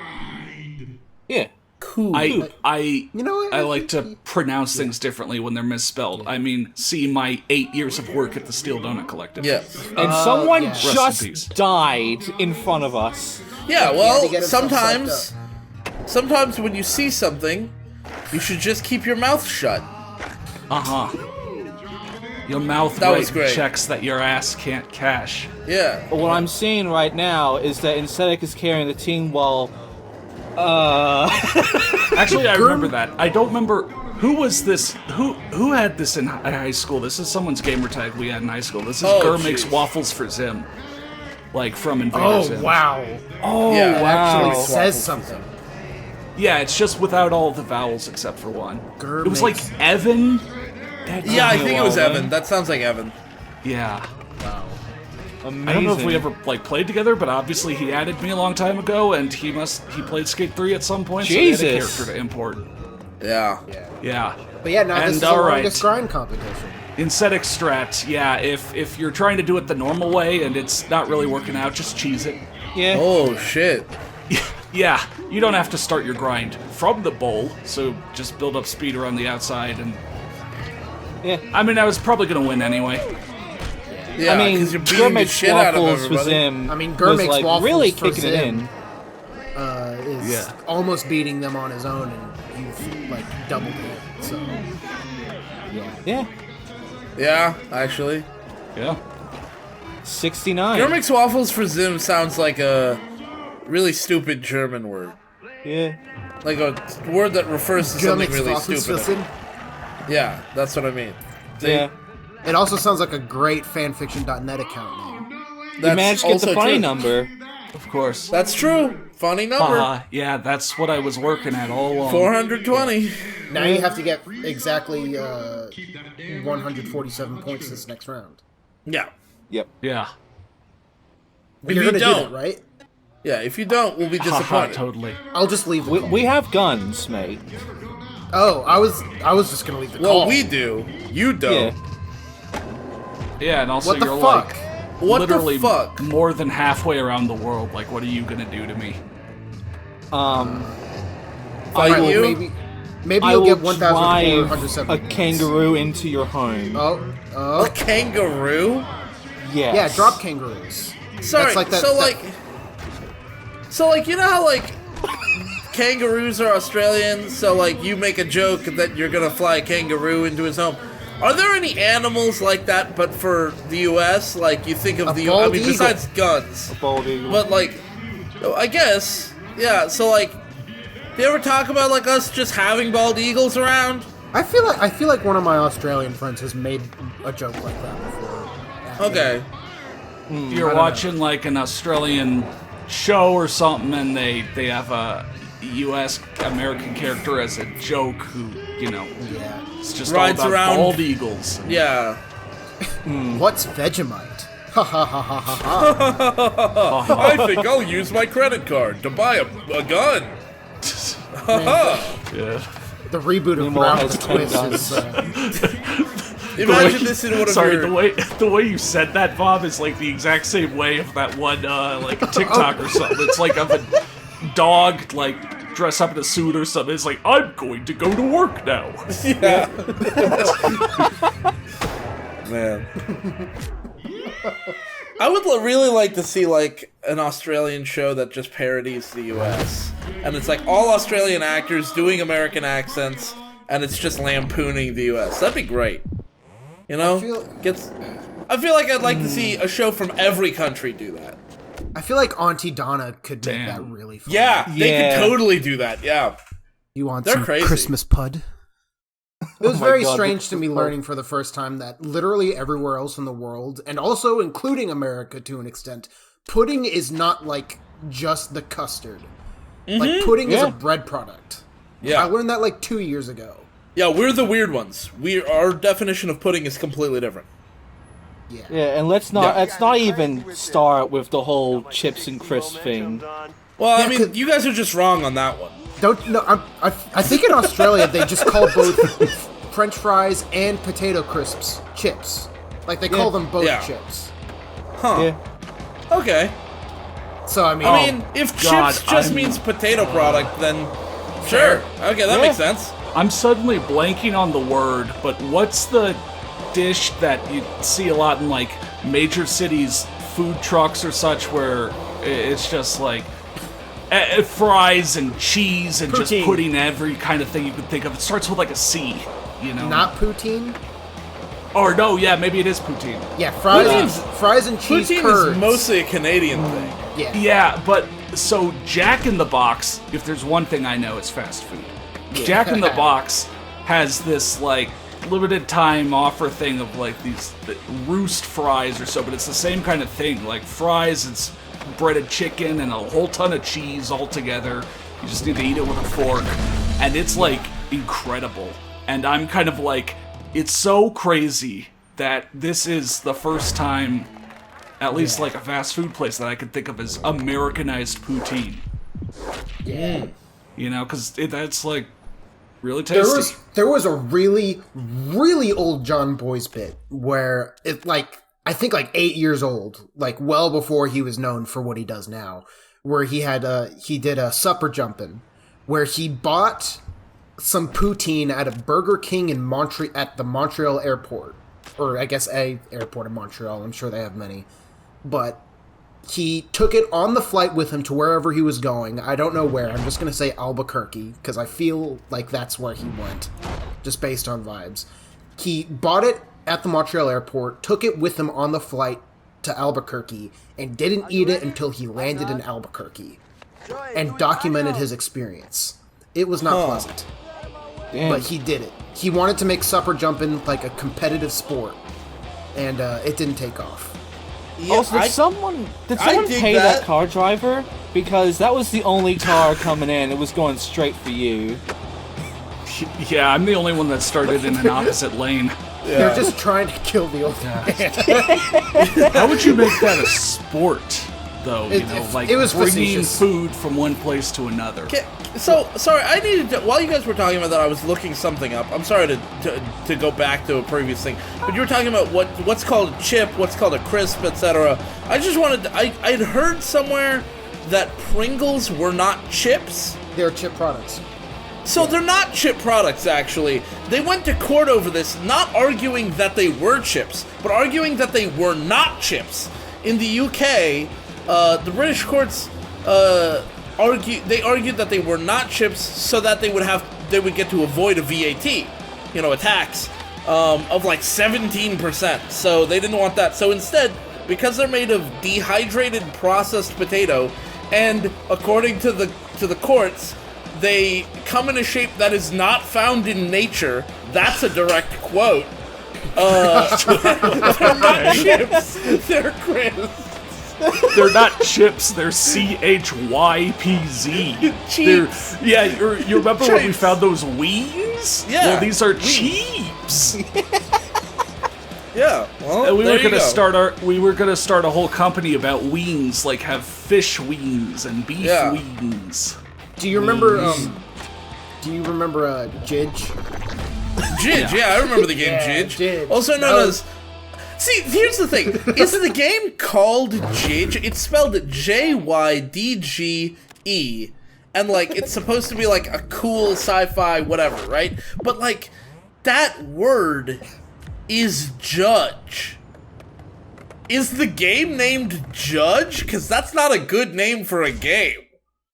[SPEAKER 4] Yeah.
[SPEAKER 2] Cool.
[SPEAKER 1] I
[SPEAKER 3] You know what?
[SPEAKER 1] I like to pronounce things differently when they're misspelled. I mean, see my 8 years of work at the Steel Donut Collective.
[SPEAKER 2] Yes.
[SPEAKER 4] And someone
[SPEAKER 3] yeah.
[SPEAKER 1] Rest in
[SPEAKER 4] just
[SPEAKER 1] peace.
[SPEAKER 4] died in front of us.
[SPEAKER 2] Yeah,
[SPEAKER 3] they
[SPEAKER 2] well,
[SPEAKER 3] get himself
[SPEAKER 2] sometimes when you see something, you should just keep your mouth shut.
[SPEAKER 1] Your mouth
[SPEAKER 2] That was
[SPEAKER 1] right
[SPEAKER 2] great.
[SPEAKER 1] checks that your ass can't cash.
[SPEAKER 2] Yeah.
[SPEAKER 4] But what I'm seeing right now is that Insetic is carrying the team while
[SPEAKER 1] Actually, I remember that. I don't remember who was this. Who had this in high school? This is someone's gamer tag we had in high school. This is
[SPEAKER 2] Oh,
[SPEAKER 1] Gur makes
[SPEAKER 2] jeez.
[SPEAKER 1] waffles for Zim, like from Invader
[SPEAKER 3] Oh
[SPEAKER 1] Zim.
[SPEAKER 3] wow!
[SPEAKER 4] Oh
[SPEAKER 2] Yeah,
[SPEAKER 4] wow.
[SPEAKER 3] It says something.
[SPEAKER 1] Yeah, it's just without all the vowels except for one.
[SPEAKER 3] Gur
[SPEAKER 1] It was like
[SPEAKER 3] makes-
[SPEAKER 1] Evan.
[SPEAKER 2] Yeah, I
[SPEAKER 4] me a
[SPEAKER 2] think it was
[SPEAKER 4] while,
[SPEAKER 2] Evan.
[SPEAKER 4] man.
[SPEAKER 2] That sounds like Evan.
[SPEAKER 1] Yeah.
[SPEAKER 4] Amazing.
[SPEAKER 1] I don't know if we ever like played together, but obviously he added me a long time ago, and he played Skate 3 at some point. So he had a
[SPEAKER 4] Jesus.
[SPEAKER 1] character to import.
[SPEAKER 2] Yeah.
[SPEAKER 1] Yeah.
[SPEAKER 3] But yeah, now
[SPEAKER 1] And
[SPEAKER 3] this is the
[SPEAKER 1] all right.
[SPEAKER 3] longest grind competition.
[SPEAKER 1] Insetic strat, yeah, if you're trying to do it the normal way and it's not really working out, just cheese it.
[SPEAKER 4] Yeah.
[SPEAKER 2] Oh shit.
[SPEAKER 1] Yeah, you don't have to start your grind from the bowl, so just build up speed around the outside, and
[SPEAKER 4] Yeah.
[SPEAKER 1] I mean, I was probably gonna win anyway.
[SPEAKER 2] Yeah,
[SPEAKER 4] I mean,
[SPEAKER 2] 'cause you're beating the
[SPEAKER 4] Gourmet
[SPEAKER 2] shit out of
[SPEAKER 4] Waffles for
[SPEAKER 2] everybody.
[SPEAKER 4] Zim
[SPEAKER 3] I mean,
[SPEAKER 4] was
[SPEAKER 3] Gourmet's
[SPEAKER 4] like
[SPEAKER 3] Waffles
[SPEAKER 4] really
[SPEAKER 3] for
[SPEAKER 4] kicking it
[SPEAKER 3] Zim.
[SPEAKER 4] in.
[SPEAKER 3] Is
[SPEAKER 1] Yeah.
[SPEAKER 3] almost beating them on his own, and you've like doubled it. So
[SPEAKER 4] Yeah,
[SPEAKER 2] Yeah, actually.
[SPEAKER 1] Yeah.
[SPEAKER 4] 69.
[SPEAKER 2] Gourmet's Waffles for Zim sounds like a really stupid German word.
[SPEAKER 4] Yeah.
[SPEAKER 2] Like a word that refers to something
[SPEAKER 3] Gourmet's
[SPEAKER 2] really
[SPEAKER 3] Waffles
[SPEAKER 2] stupid.
[SPEAKER 3] for Zim.
[SPEAKER 2] Yeah, that's what I mean. See?
[SPEAKER 4] Yeah.
[SPEAKER 3] It also sounds like a great fanfiction.net account name.
[SPEAKER 4] You
[SPEAKER 2] That's
[SPEAKER 4] managed to get the
[SPEAKER 2] also
[SPEAKER 4] funny
[SPEAKER 2] true.
[SPEAKER 4] number.
[SPEAKER 1] Of course.
[SPEAKER 2] That's true. Funny number.
[SPEAKER 1] Yeah, that's what I was working at all along.
[SPEAKER 2] 420.
[SPEAKER 3] Now you have to get exactly 147 points this next round.
[SPEAKER 2] Yeah.
[SPEAKER 4] Yep.
[SPEAKER 1] Yeah.
[SPEAKER 2] If
[SPEAKER 3] You're
[SPEAKER 2] you
[SPEAKER 3] gonna
[SPEAKER 2] don't,
[SPEAKER 3] do that, right?
[SPEAKER 2] yeah, if you don't, we'll be
[SPEAKER 1] Haha,
[SPEAKER 2] disappointed.
[SPEAKER 1] totally.
[SPEAKER 3] I'll just leave the call.
[SPEAKER 4] We have guns, mate.
[SPEAKER 3] Oh, I was just gonna leave the
[SPEAKER 2] Well,
[SPEAKER 3] call.
[SPEAKER 2] we do. You don't.
[SPEAKER 4] Yeah.
[SPEAKER 1] Yeah, and also
[SPEAKER 3] What the
[SPEAKER 1] you're
[SPEAKER 3] fuck?
[SPEAKER 1] like
[SPEAKER 2] What
[SPEAKER 1] literally
[SPEAKER 2] the fuck?
[SPEAKER 1] more than halfway around the world. Like, what are you gonna do to me?
[SPEAKER 3] Alright,
[SPEAKER 2] Fight
[SPEAKER 3] well,
[SPEAKER 2] you?
[SPEAKER 3] maybe
[SPEAKER 4] I
[SPEAKER 3] you'll
[SPEAKER 4] will
[SPEAKER 3] get
[SPEAKER 4] drive
[SPEAKER 3] 1,470
[SPEAKER 4] a
[SPEAKER 3] points.
[SPEAKER 4] kangaroo into your home.
[SPEAKER 3] Oh,
[SPEAKER 2] A kangaroo?
[SPEAKER 4] Yes.
[SPEAKER 3] yeah, drop kangaroos.
[SPEAKER 2] Sorry.
[SPEAKER 3] That's like that-
[SPEAKER 2] so
[SPEAKER 3] that-
[SPEAKER 2] like, you know how like kangaroos are Australian? So like, you make a joke that you're gonna fly a kangaroo into his home. Are there any animals like that, but for the U.S.? Like, you think of
[SPEAKER 3] A
[SPEAKER 2] the
[SPEAKER 3] bald
[SPEAKER 2] I mean,
[SPEAKER 3] eagle.
[SPEAKER 2] besides guns.
[SPEAKER 4] Bald eagle.
[SPEAKER 2] But like, I guess, yeah. So like, do you ever talk about like us just having bald eagles around?
[SPEAKER 3] I feel like one of my Australian friends has made a joke like that before.
[SPEAKER 2] Okay.
[SPEAKER 1] You're watching like an Australian show or something, and they have a U.S. American character as a joke who, you know,
[SPEAKER 3] Yeah.
[SPEAKER 1] it's just
[SPEAKER 2] Rides
[SPEAKER 1] all about
[SPEAKER 2] around.
[SPEAKER 1] bald eagles.
[SPEAKER 2] Yeah.
[SPEAKER 3] What's Vegemite? Ha ha ha ha ha ha.
[SPEAKER 2] I think I'll use my credit card to buy a gun.
[SPEAKER 1] Yeah.
[SPEAKER 3] The reboot of
[SPEAKER 4] Meanwhile,
[SPEAKER 3] Round
[SPEAKER 4] has
[SPEAKER 3] the
[SPEAKER 4] 10
[SPEAKER 3] Twist
[SPEAKER 4] guns.
[SPEAKER 3] is.
[SPEAKER 2] Imagine this in one of
[SPEAKER 1] Sorry,
[SPEAKER 2] your.
[SPEAKER 1] the way you said that, Bob, is like the exact same way of that one like TikTok or something. It's like of a dog like dressed up in a suit or something. It's like, I'm going to go to work now.
[SPEAKER 2] Yeah. Man. I would really like to see like an Australian show that just parodies the US. And it's like all Australian actors doing American accents and it's just lampooning the US. That'd be great. You know? I feel like I'd like to see a show from every country do that.
[SPEAKER 3] I feel like Auntie Donna could make that
[SPEAKER 1] Damn.
[SPEAKER 3] really fun.
[SPEAKER 2] Yeah, they
[SPEAKER 4] Yeah.
[SPEAKER 2] could totally do that. Yeah.
[SPEAKER 3] You want
[SPEAKER 2] They're
[SPEAKER 3] some
[SPEAKER 2] crazy.
[SPEAKER 3] Christmas pud? It was
[SPEAKER 4] my
[SPEAKER 3] very
[SPEAKER 4] God,
[SPEAKER 3] strange to me
[SPEAKER 4] the-
[SPEAKER 3] learning for the first time that literally everywhere else in the world, and also including America to an extent, pudding is not like just the custard. Like pudding is
[SPEAKER 4] Yeah.
[SPEAKER 3] a bread product.
[SPEAKER 2] Yeah.
[SPEAKER 3] I learned that like 2 years ago.
[SPEAKER 2] Yeah, we're the weird ones. Our definition of pudding is completely different.
[SPEAKER 3] Yeah.
[SPEAKER 4] Yeah, and let's not even start with the whole chips and crisps thing.
[SPEAKER 2] Well, I
[SPEAKER 3] Yeah,
[SPEAKER 2] mean,
[SPEAKER 3] 'cause-
[SPEAKER 2] you guys are just wrong on that one.
[SPEAKER 3] I think in Australia they just call both French fries and potato crisps chips. Like they call them both
[SPEAKER 2] Yeah.
[SPEAKER 3] chips.
[SPEAKER 2] Huh.
[SPEAKER 4] Yeah.
[SPEAKER 2] Okay.
[SPEAKER 3] So I mean,
[SPEAKER 2] I mean, if
[SPEAKER 1] God,
[SPEAKER 2] chips just
[SPEAKER 1] I'm-
[SPEAKER 2] means potato product, then sure. Okay, that
[SPEAKER 4] Yeah.
[SPEAKER 2] makes sense.
[SPEAKER 1] I'm suddenly blanking on the word, but what's the dish that you see a lot in like major cities, food trucks or such, where it's just like fries and cheese and just
[SPEAKER 3] Poutine.
[SPEAKER 1] putting every kind of thing you could think of. It starts with like a C, you know?
[SPEAKER 3] not poutine.
[SPEAKER 1] Or no, yeah, maybe it is poutine.
[SPEAKER 3] Yeah,
[SPEAKER 2] Poutine's-
[SPEAKER 3] fries and cheese
[SPEAKER 2] Poutine
[SPEAKER 3] curds.
[SPEAKER 2] is mostly a Canadian thing.
[SPEAKER 3] yeah.
[SPEAKER 1] Yeah, but so Jack in the Box, if there's one thing I know, it's fast food. Jack in the Box has this like limited time offer thing of like these roost fries or so, but it's the same kind of thing. Like fries, it's breaded chicken and a whole ton of cheese all together. You just need to eat it with a fork, and it's like incredible. And I'm kind of like, it's so crazy that this is the first time, at least like a fast food place that I could think of as Americanized poutine.
[SPEAKER 3] Yeah.
[SPEAKER 1] You know, because that's like really tasty.
[SPEAKER 3] There was a really, really old John Boy's bit where it like I think like 8 years old, like well before he was known for what he does now, where he did a supper jumping, where he bought some poutine at a Burger King at the Montreal airport, or I guess a airport in Montreal. I'm sure they have many, but he took it on the flight with him to wherever he was going. I don't know where. I'm just going to say Albuquerque, because I feel like that's where he went, just based on vibes. He bought it at the Montreal airport, took it with him on the flight to Albuquerque, and didn't eat it until he landed in Albuquerque, and documented his experience. It was not pleasant.
[SPEAKER 4] Damn.
[SPEAKER 3] But he did it. He wanted to make supper jumping like a competitive sport, and it didn't take off.
[SPEAKER 2] Yeah,
[SPEAKER 4] Also, did someone
[SPEAKER 2] dig
[SPEAKER 4] pay
[SPEAKER 2] that.
[SPEAKER 4] that car driver? Because that was the only car coming in. It was going straight for you.
[SPEAKER 1] Yeah, I'm the only one that started in an opposite lane.
[SPEAKER 3] They're just trying to kill the old man.
[SPEAKER 1] How would you make that a sport, though?
[SPEAKER 3] It was
[SPEAKER 1] bringing
[SPEAKER 3] facetious.
[SPEAKER 1] food from one place to another.
[SPEAKER 2] Okay, so, sorry, I needed to, while you guys were talking about that, I was looking something up. I'm sorry to go back to a previous thing, but you were talking about what's called a chip, what's called a crisp, etc. I just wanted to, I'd heard somewhere that Pringles were not chips.
[SPEAKER 3] They're chip products.
[SPEAKER 2] So they're not chip products, actually. They went to court over this, not arguing that they were chips, but arguing that they were not chips. In the UK, the British courts argued that they were not chips so that they would get to avoid a VAT, a tax of like 17%. So they didn't want that. So instead, because they're made of dehydrated processed potato, and according to the courts, they come in a shape that is not found in nature. That's a direct quote. They're not chips. They're crisps.
[SPEAKER 1] They're not chips, they're CHYPZ.
[SPEAKER 2] Cheeps.
[SPEAKER 1] Yeah, you remember when we
[SPEAKER 2] Cheeps.
[SPEAKER 1] found those wings?
[SPEAKER 2] Yeah,
[SPEAKER 1] Well, these are
[SPEAKER 2] wings.
[SPEAKER 1] cheeps.
[SPEAKER 2] Yeah, well,
[SPEAKER 1] And we
[SPEAKER 2] there
[SPEAKER 1] were
[SPEAKER 2] you
[SPEAKER 1] gonna
[SPEAKER 2] go.
[SPEAKER 1] start a whole company about wings, like have fish wings and beef
[SPEAKER 2] Yeah.
[SPEAKER 1] wings.
[SPEAKER 3] Do you remember? Jidge?
[SPEAKER 2] Jidge, yeah, I remember the game
[SPEAKER 3] Yeah,
[SPEAKER 2] Jidge.
[SPEAKER 3] Jidge.
[SPEAKER 2] Also known
[SPEAKER 3] That
[SPEAKER 2] as... See, here's the thing. Is the game called Jidge? It's spelled Jydge. And, like, it's supposed to be, like, a cool sci-fi whatever, right? But, like, that word is judge. Is the game named Judge? Because that's not a good name for a game.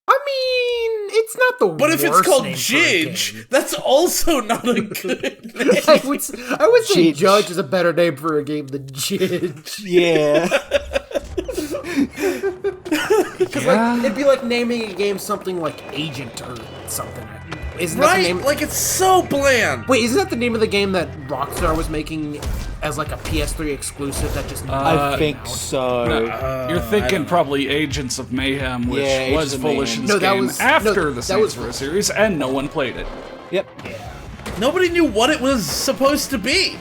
[SPEAKER 3] I mean, it's not the
[SPEAKER 2] But if it's
[SPEAKER 3] worst
[SPEAKER 2] called
[SPEAKER 3] name for a game.
[SPEAKER 2] Jidge, that's also not a good name.
[SPEAKER 3] I would say
[SPEAKER 4] Jidge.
[SPEAKER 3] Judge is a better name for a game than Jidge.
[SPEAKER 4] Yeah.
[SPEAKER 3] Because it'd be like naming a game something like Agent or something. Isn't that the
[SPEAKER 2] Right?
[SPEAKER 3] name?
[SPEAKER 2] Like, it's so bland.
[SPEAKER 3] Wait, isn't that the name of the game that Rockstar was making as like a PS3 exclusive that just
[SPEAKER 4] I think
[SPEAKER 3] out?
[SPEAKER 4] so.
[SPEAKER 1] You're thinking probably Agents of Mayhem, which
[SPEAKER 4] Yeah, Agents
[SPEAKER 1] was
[SPEAKER 4] of Mayhem.
[SPEAKER 1] Volition's
[SPEAKER 3] No, that
[SPEAKER 1] game
[SPEAKER 3] was-
[SPEAKER 1] after
[SPEAKER 3] no,
[SPEAKER 1] the
[SPEAKER 3] that
[SPEAKER 1] Saints
[SPEAKER 3] was-
[SPEAKER 1] Row series, and no one played it.
[SPEAKER 4] Yep.
[SPEAKER 2] Nobody knew what it was supposed to be.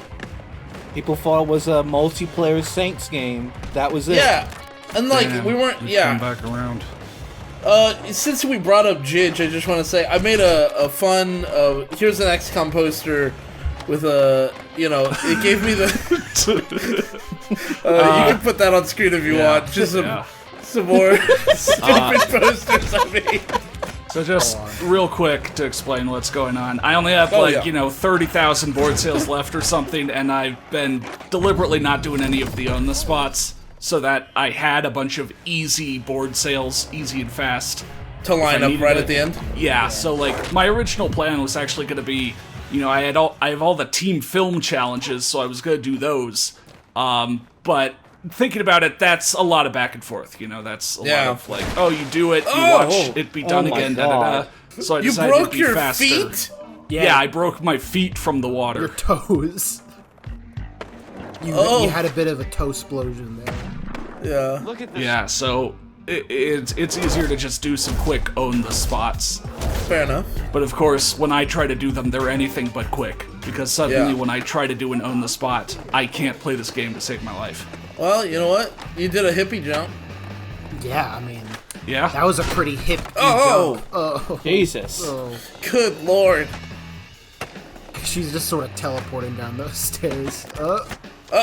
[SPEAKER 4] People thought it was a multiplayer Saints game. That was it.
[SPEAKER 2] Yeah. And, like,
[SPEAKER 1] Damn,
[SPEAKER 2] we weren't...
[SPEAKER 1] we've
[SPEAKER 2] Yeah.
[SPEAKER 1] come back around.
[SPEAKER 2] Since we brought up Jidge, I just want to say I made a fun... here's an XCOM poster with a... it gave me the... you can put that on screen if you want. Just some more stupid posters I made.
[SPEAKER 1] So just real quick to explain what's going on. I only have 30,000 board sales left or something, and I've been deliberately not doing any of the own the spots so that I had a bunch of easy board sales, easy and fast.
[SPEAKER 2] To line up
[SPEAKER 1] needed
[SPEAKER 2] right
[SPEAKER 1] it.
[SPEAKER 2] at the end?
[SPEAKER 1] Yeah, so like my original plan was actually going to be, I have all the team film challenges, so I was going to do those. But thinking about it, that's a lot of back and forth. That's a lot of like, oh, you do it, you watch it be done
[SPEAKER 4] my
[SPEAKER 1] again,
[SPEAKER 4] God.
[SPEAKER 1] So I
[SPEAKER 2] You
[SPEAKER 1] decided
[SPEAKER 2] broke
[SPEAKER 1] to be
[SPEAKER 2] your
[SPEAKER 1] faster.
[SPEAKER 2] feet?
[SPEAKER 1] Yeah, I broke my feet from the water.
[SPEAKER 3] Your toes. You had a bit of a toe explosion there.
[SPEAKER 2] Yeah.
[SPEAKER 1] Yeah, so it's easier to just do some quick own the spots.
[SPEAKER 2] Fair enough.
[SPEAKER 1] But of course, when I try to do them, they're anything but quick. Because suddenly
[SPEAKER 2] Yeah.
[SPEAKER 1] when I try to do an own the spot, I can't play this game to save my life.
[SPEAKER 2] Well, you know what? You did a hippie jump.
[SPEAKER 3] Yeah, I mean,
[SPEAKER 1] Yeah?
[SPEAKER 3] that was a pretty hip
[SPEAKER 2] Oh.
[SPEAKER 3] jump. Oh,
[SPEAKER 4] Jesus.
[SPEAKER 2] Good lord.
[SPEAKER 3] she's just sort of teleporting down those stairs.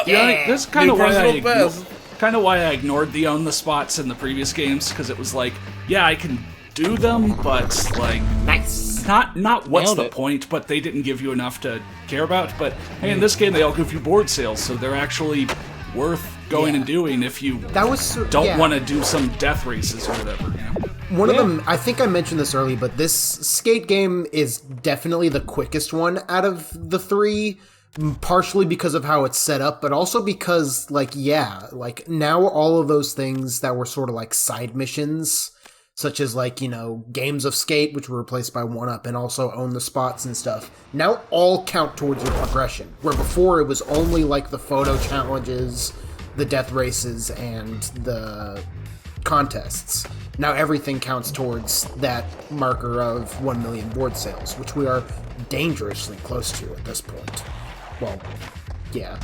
[SPEAKER 2] Yeah.
[SPEAKER 1] That's kind of
[SPEAKER 2] New
[SPEAKER 1] why
[SPEAKER 2] personal best.
[SPEAKER 1] I ignored the own the spots in the previous games, because it was like, yeah, I can do them, but like
[SPEAKER 3] Nice.
[SPEAKER 1] Not what's
[SPEAKER 4] Nailed
[SPEAKER 1] the
[SPEAKER 4] it.
[SPEAKER 1] point, but they didn't give you enough to care about. But hey, in this game, they all give you board sales, so they're actually worth going and doing if you don't want to do some death races or whatever. You know?
[SPEAKER 3] One of them, I think I mentioned this early, but this skate game is definitely the quickest one out of the three, partially because of how it's set up, but also because, like now all of those things that were sort of like side missions, such as like, games of Skate, which were replaced by 1-Up, and also Own the Spots and stuff, now all count towards your progression, where before it was only like the photo challenges, the death races, and the contests. Now everything counts towards that marker of 1 million board sales, which we are dangerously close to at this point. Well, yeah.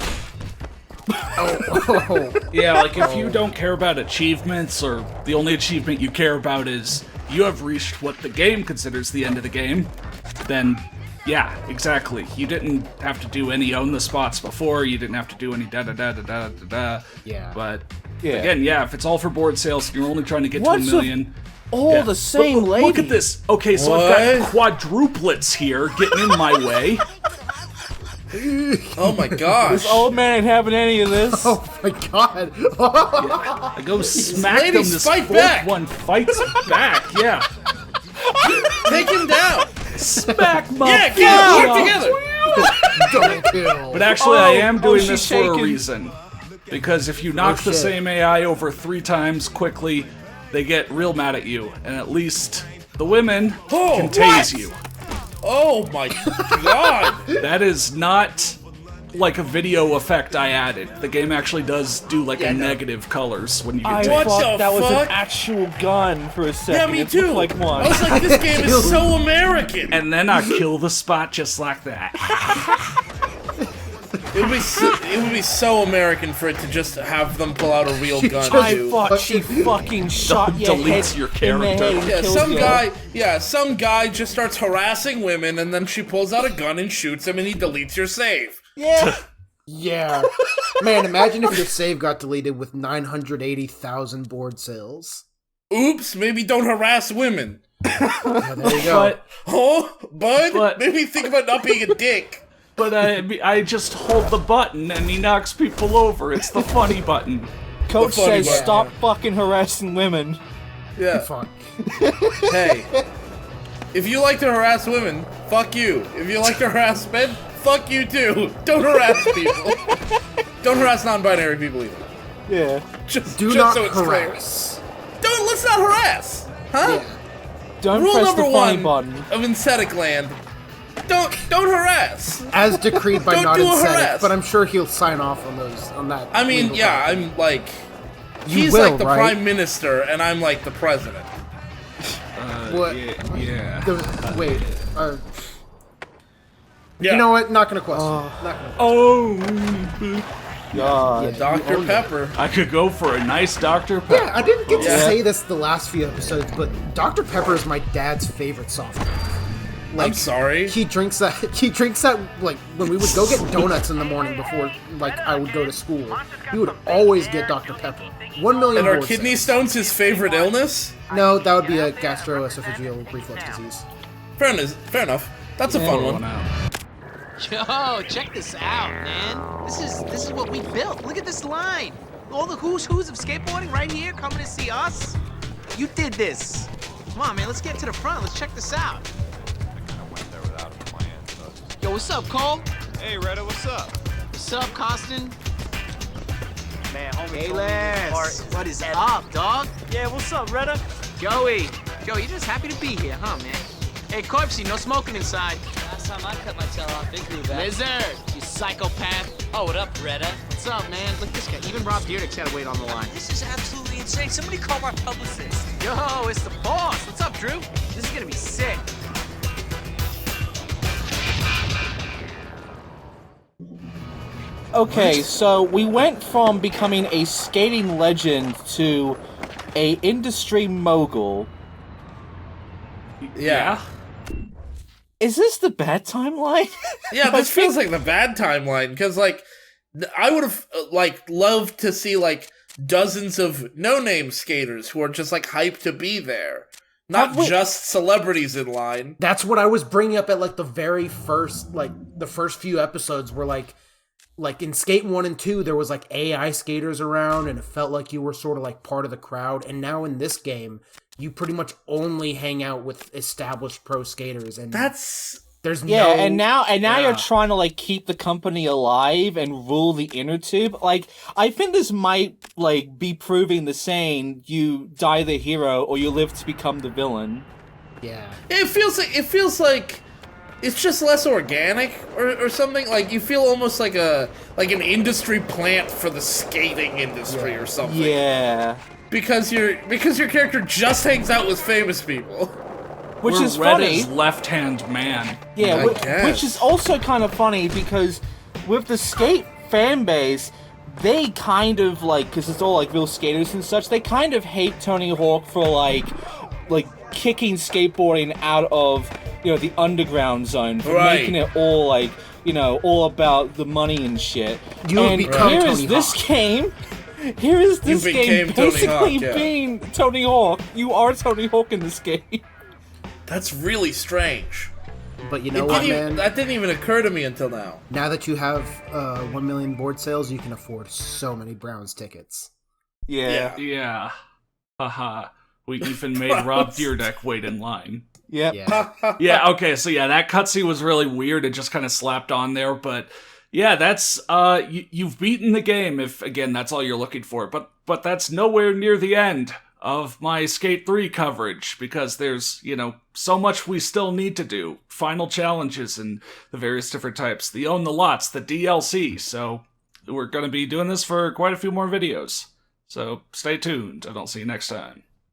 [SPEAKER 1] Yeah, like if you don't care about achievements, or the only achievement you care about is you have reached what the game considers the end of the game, then yeah, exactly. You didn't have to do any Own the Spots before, you didn't have to do any da-da-da-da-da-da-da.
[SPEAKER 3] Yeah.
[SPEAKER 1] But again, if it's all for board sales and you're only trying to get to
[SPEAKER 4] What's
[SPEAKER 1] 1 million...
[SPEAKER 4] All the same
[SPEAKER 1] Look
[SPEAKER 4] lady.
[SPEAKER 1] at this. Okay, so I've got quadruplets here getting in my way.
[SPEAKER 2] Oh my gosh.
[SPEAKER 4] This old man ain't having any of this.
[SPEAKER 3] Oh my god.
[SPEAKER 1] I go smack them,
[SPEAKER 2] ladies,
[SPEAKER 1] this
[SPEAKER 2] fight
[SPEAKER 1] fourth
[SPEAKER 2] back.
[SPEAKER 1] one fights back, yeah.
[SPEAKER 2] Take him down.
[SPEAKER 1] Smack my
[SPEAKER 2] Yeah, get him. Work together.
[SPEAKER 3] Double kill.
[SPEAKER 1] But actually, I am doing
[SPEAKER 4] she's
[SPEAKER 1] this for a
[SPEAKER 4] shaking.
[SPEAKER 1] reason. Because if you knock the
[SPEAKER 3] shit.
[SPEAKER 1] same AI over 3 times quickly, they get real mad at you. And at least the women can tase you.
[SPEAKER 2] Oh my god.
[SPEAKER 1] That is not like a video effect I added. The game actually does do like a negative colors when you get
[SPEAKER 4] I
[SPEAKER 1] tased.
[SPEAKER 2] What
[SPEAKER 4] thought
[SPEAKER 2] the
[SPEAKER 4] that was
[SPEAKER 2] fuck?
[SPEAKER 4] an actual gun for a
[SPEAKER 2] Yeah,
[SPEAKER 4] second.
[SPEAKER 2] me
[SPEAKER 4] It
[SPEAKER 2] too.
[SPEAKER 4] looked like one.
[SPEAKER 2] I was like, this game is so American.
[SPEAKER 1] And then I kill the spot just like that.
[SPEAKER 2] It would be so American for it to just have them pull out a real gun.
[SPEAKER 4] I
[SPEAKER 2] too.
[SPEAKER 4] thought she fucking shot your
[SPEAKER 1] Deletes
[SPEAKER 4] head
[SPEAKER 1] your
[SPEAKER 4] in the head
[SPEAKER 1] character.
[SPEAKER 4] and
[SPEAKER 2] Yeah,
[SPEAKER 4] kills you.
[SPEAKER 2] some guy just starts harassing women, and then she pulls out a gun and shoots him, and he deletes your save.
[SPEAKER 4] Yeah.
[SPEAKER 3] Yeah. Man, imagine if your save got deleted with 980,000 board sales.
[SPEAKER 2] Oops, maybe don't harass women.
[SPEAKER 3] Yeah, there you go.
[SPEAKER 2] Oh, bud,
[SPEAKER 1] But-
[SPEAKER 2] maybe think about not being a dick.
[SPEAKER 1] But I just hold the button and he knocks people over. It's the funny button.
[SPEAKER 4] Coach
[SPEAKER 2] funny
[SPEAKER 4] says
[SPEAKER 2] button.
[SPEAKER 4] stop fucking harassing women.
[SPEAKER 2] Yeah.
[SPEAKER 3] Fuck.
[SPEAKER 2] Hey, if you like to harass women, fuck you. If you like to harass men, fuck you too. Don't harass people. Don't harass non-binary people either.
[SPEAKER 4] Yeah.
[SPEAKER 3] Do
[SPEAKER 2] just
[SPEAKER 3] not
[SPEAKER 2] so it's clear.
[SPEAKER 3] harass.
[SPEAKER 2] Let's not harass. Huh?
[SPEAKER 3] Yeah.
[SPEAKER 4] Don't
[SPEAKER 2] Rule
[SPEAKER 4] press
[SPEAKER 2] number
[SPEAKER 4] the funny
[SPEAKER 2] 1
[SPEAKER 4] button.
[SPEAKER 2] of Insectic Land. Don't harass.
[SPEAKER 3] As decreed by
[SPEAKER 2] Don't
[SPEAKER 3] not
[SPEAKER 2] do a
[SPEAKER 3] Incentive,
[SPEAKER 2] harass.
[SPEAKER 3] but I'm sure he'll sign off on that.
[SPEAKER 2] I mean,
[SPEAKER 3] legal
[SPEAKER 2] yeah,
[SPEAKER 3] document.
[SPEAKER 2] I'm like,
[SPEAKER 3] You
[SPEAKER 2] he's
[SPEAKER 3] will,
[SPEAKER 2] like the
[SPEAKER 3] right?
[SPEAKER 2] prime minister, and I'm like the president.
[SPEAKER 3] What?
[SPEAKER 1] Yeah.
[SPEAKER 3] Wait.
[SPEAKER 2] Yeah.
[SPEAKER 3] You know what? Not gonna question. Not gonna.
[SPEAKER 1] Oh,
[SPEAKER 4] God.
[SPEAKER 2] Dr. Pepper.
[SPEAKER 1] I could go for a nice Dr. Pepper.
[SPEAKER 3] Yeah, I didn't get to
[SPEAKER 2] Yeah.
[SPEAKER 3] say this the last few episodes, but Dr. Pepper is my dad's favorite soft drink.
[SPEAKER 2] I'm sorry.
[SPEAKER 3] He drinks that. He drinks that like when we would go get donuts in the morning before like I would go to school. He would always get Dr. Pepper. 1 million.
[SPEAKER 2] And are
[SPEAKER 3] board
[SPEAKER 2] kidney
[SPEAKER 3] sales.
[SPEAKER 2] stones his favorite illness?
[SPEAKER 3] No, that would be a gastroesophageal reflux disease.
[SPEAKER 2] Fair enough. That's a fun one.
[SPEAKER 6] Yo, check this out, man. This is what we built. Look at this line. All the who's of skateboarding right here coming to see us. You did this. Come on, man. Let's get to the front. Let's check this out. Yo, what's up, Cole?
[SPEAKER 5] Hey, Retta, what's up?
[SPEAKER 6] What's up, Costin?
[SPEAKER 5] Man, homie,
[SPEAKER 6] Hey,
[SPEAKER 5] told me this
[SPEAKER 6] Lance.
[SPEAKER 5] part-
[SPEAKER 6] What is up, dog?
[SPEAKER 5] Yeah, what's up, Retta?
[SPEAKER 6] Joey. Joey, you're just happy to be here, huh, man? Hey, Corpsey, no smoking inside.
[SPEAKER 7] Last time I cut my tail off, it grew back.
[SPEAKER 6] Lizard, you psychopath.
[SPEAKER 7] Oh, what up, Retta?
[SPEAKER 6] What's up, man? Look at this guy. Even Rob Dyrdek's had to wait on the line.
[SPEAKER 7] This is absolutely insane. Somebody call my publicist.
[SPEAKER 6] Yo, it's the boss. What's up, Drew? This is gonna be sick.
[SPEAKER 4] Okay, so we went from becoming a skating legend to a industry mogul.
[SPEAKER 2] Yeah.
[SPEAKER 4] Is this the bad timeline?
[SPEAKER 2] Yeah, this feels like the bad timeline, because, like, I would have, like, loved to see, like, dozens of no-name skaters who are just, like, hyped to be there. Not just celebrities in line.
[SPEAKER 3] That's what I was bringing up at like the very first, like the first few episodes where like in Skate 1 and 2, there was like AI skaters around and it felt like you were sort of like part of the crowd. And now in this game, you pretty much only hang out with established pro skaters. And there's no...
[SPEAKER 4] and now you're trying to like keep the company alive and rule the inner tube. Like, I think this might like be proving the saying, you die the hero or you live to become the villain.
[SPEAKER 3] Yeah.
[SPEAKER 2] It feels like it's just less organic or something. Like you feel almost like an industry plant for the skating industry or something.
[SPEAKER 4] Yeah.
[SPEAKER 2] Because your character just hangs out with famous people.
[SPEAKER 4] Which is
[SPEAKER 1] Retta's
[SPEAKER 4] funny.
[SPEAKER 1] left-hand man.
[SPEAKER 4] Yeah,
[SPEAKER 2] I
[SPEAKER 4] which is also kind of funny because with the skate fan base, they kind of like, because it's all like real skaters and such, they kind of hate Tony Hawk for like kicking skateboarding out of, you know, the underground zone, for making it all like, you know, all about the money and shit.
[SPEAKER 3] Become
[SPEAKER 4] here
[SPEAKER 3] Tony
[SPEAKER 4] is this
[SPEAKER 3] Hawk.
[SPEAKER 4] game. Here is this game basically being Tony Hawk. You are Tony Hawk in this game.
[SPEAKER 2] That's really strange.
[SPEAKER 3] But you know what, man?
[SPEAKER 2] That didn't even occur to me until now.
[SPEAKER 3] Now that you have 1 million board sales, you can afford so many Browns tickets.
[SPEAKER 1] Yeah. Haha. We even made Rob Deerdeck wait in line.
[SPEAKER 4] Yep.
[SPEAKER 1] Yeah, okay, so yeah, that cutscene was really weird. It just kind of slapped on there, but yeah, that's, you've beaten the game if, again, that's all you're looking for. But that's nowhere near the end of my Skate 3 coverage, because there's, you know, so much we still need to do. Final challenges and the various different types. The Own the Lots, the DLC, so we're going to be doing this for quite a few more videos. So stay tuned, and I'll see you next time.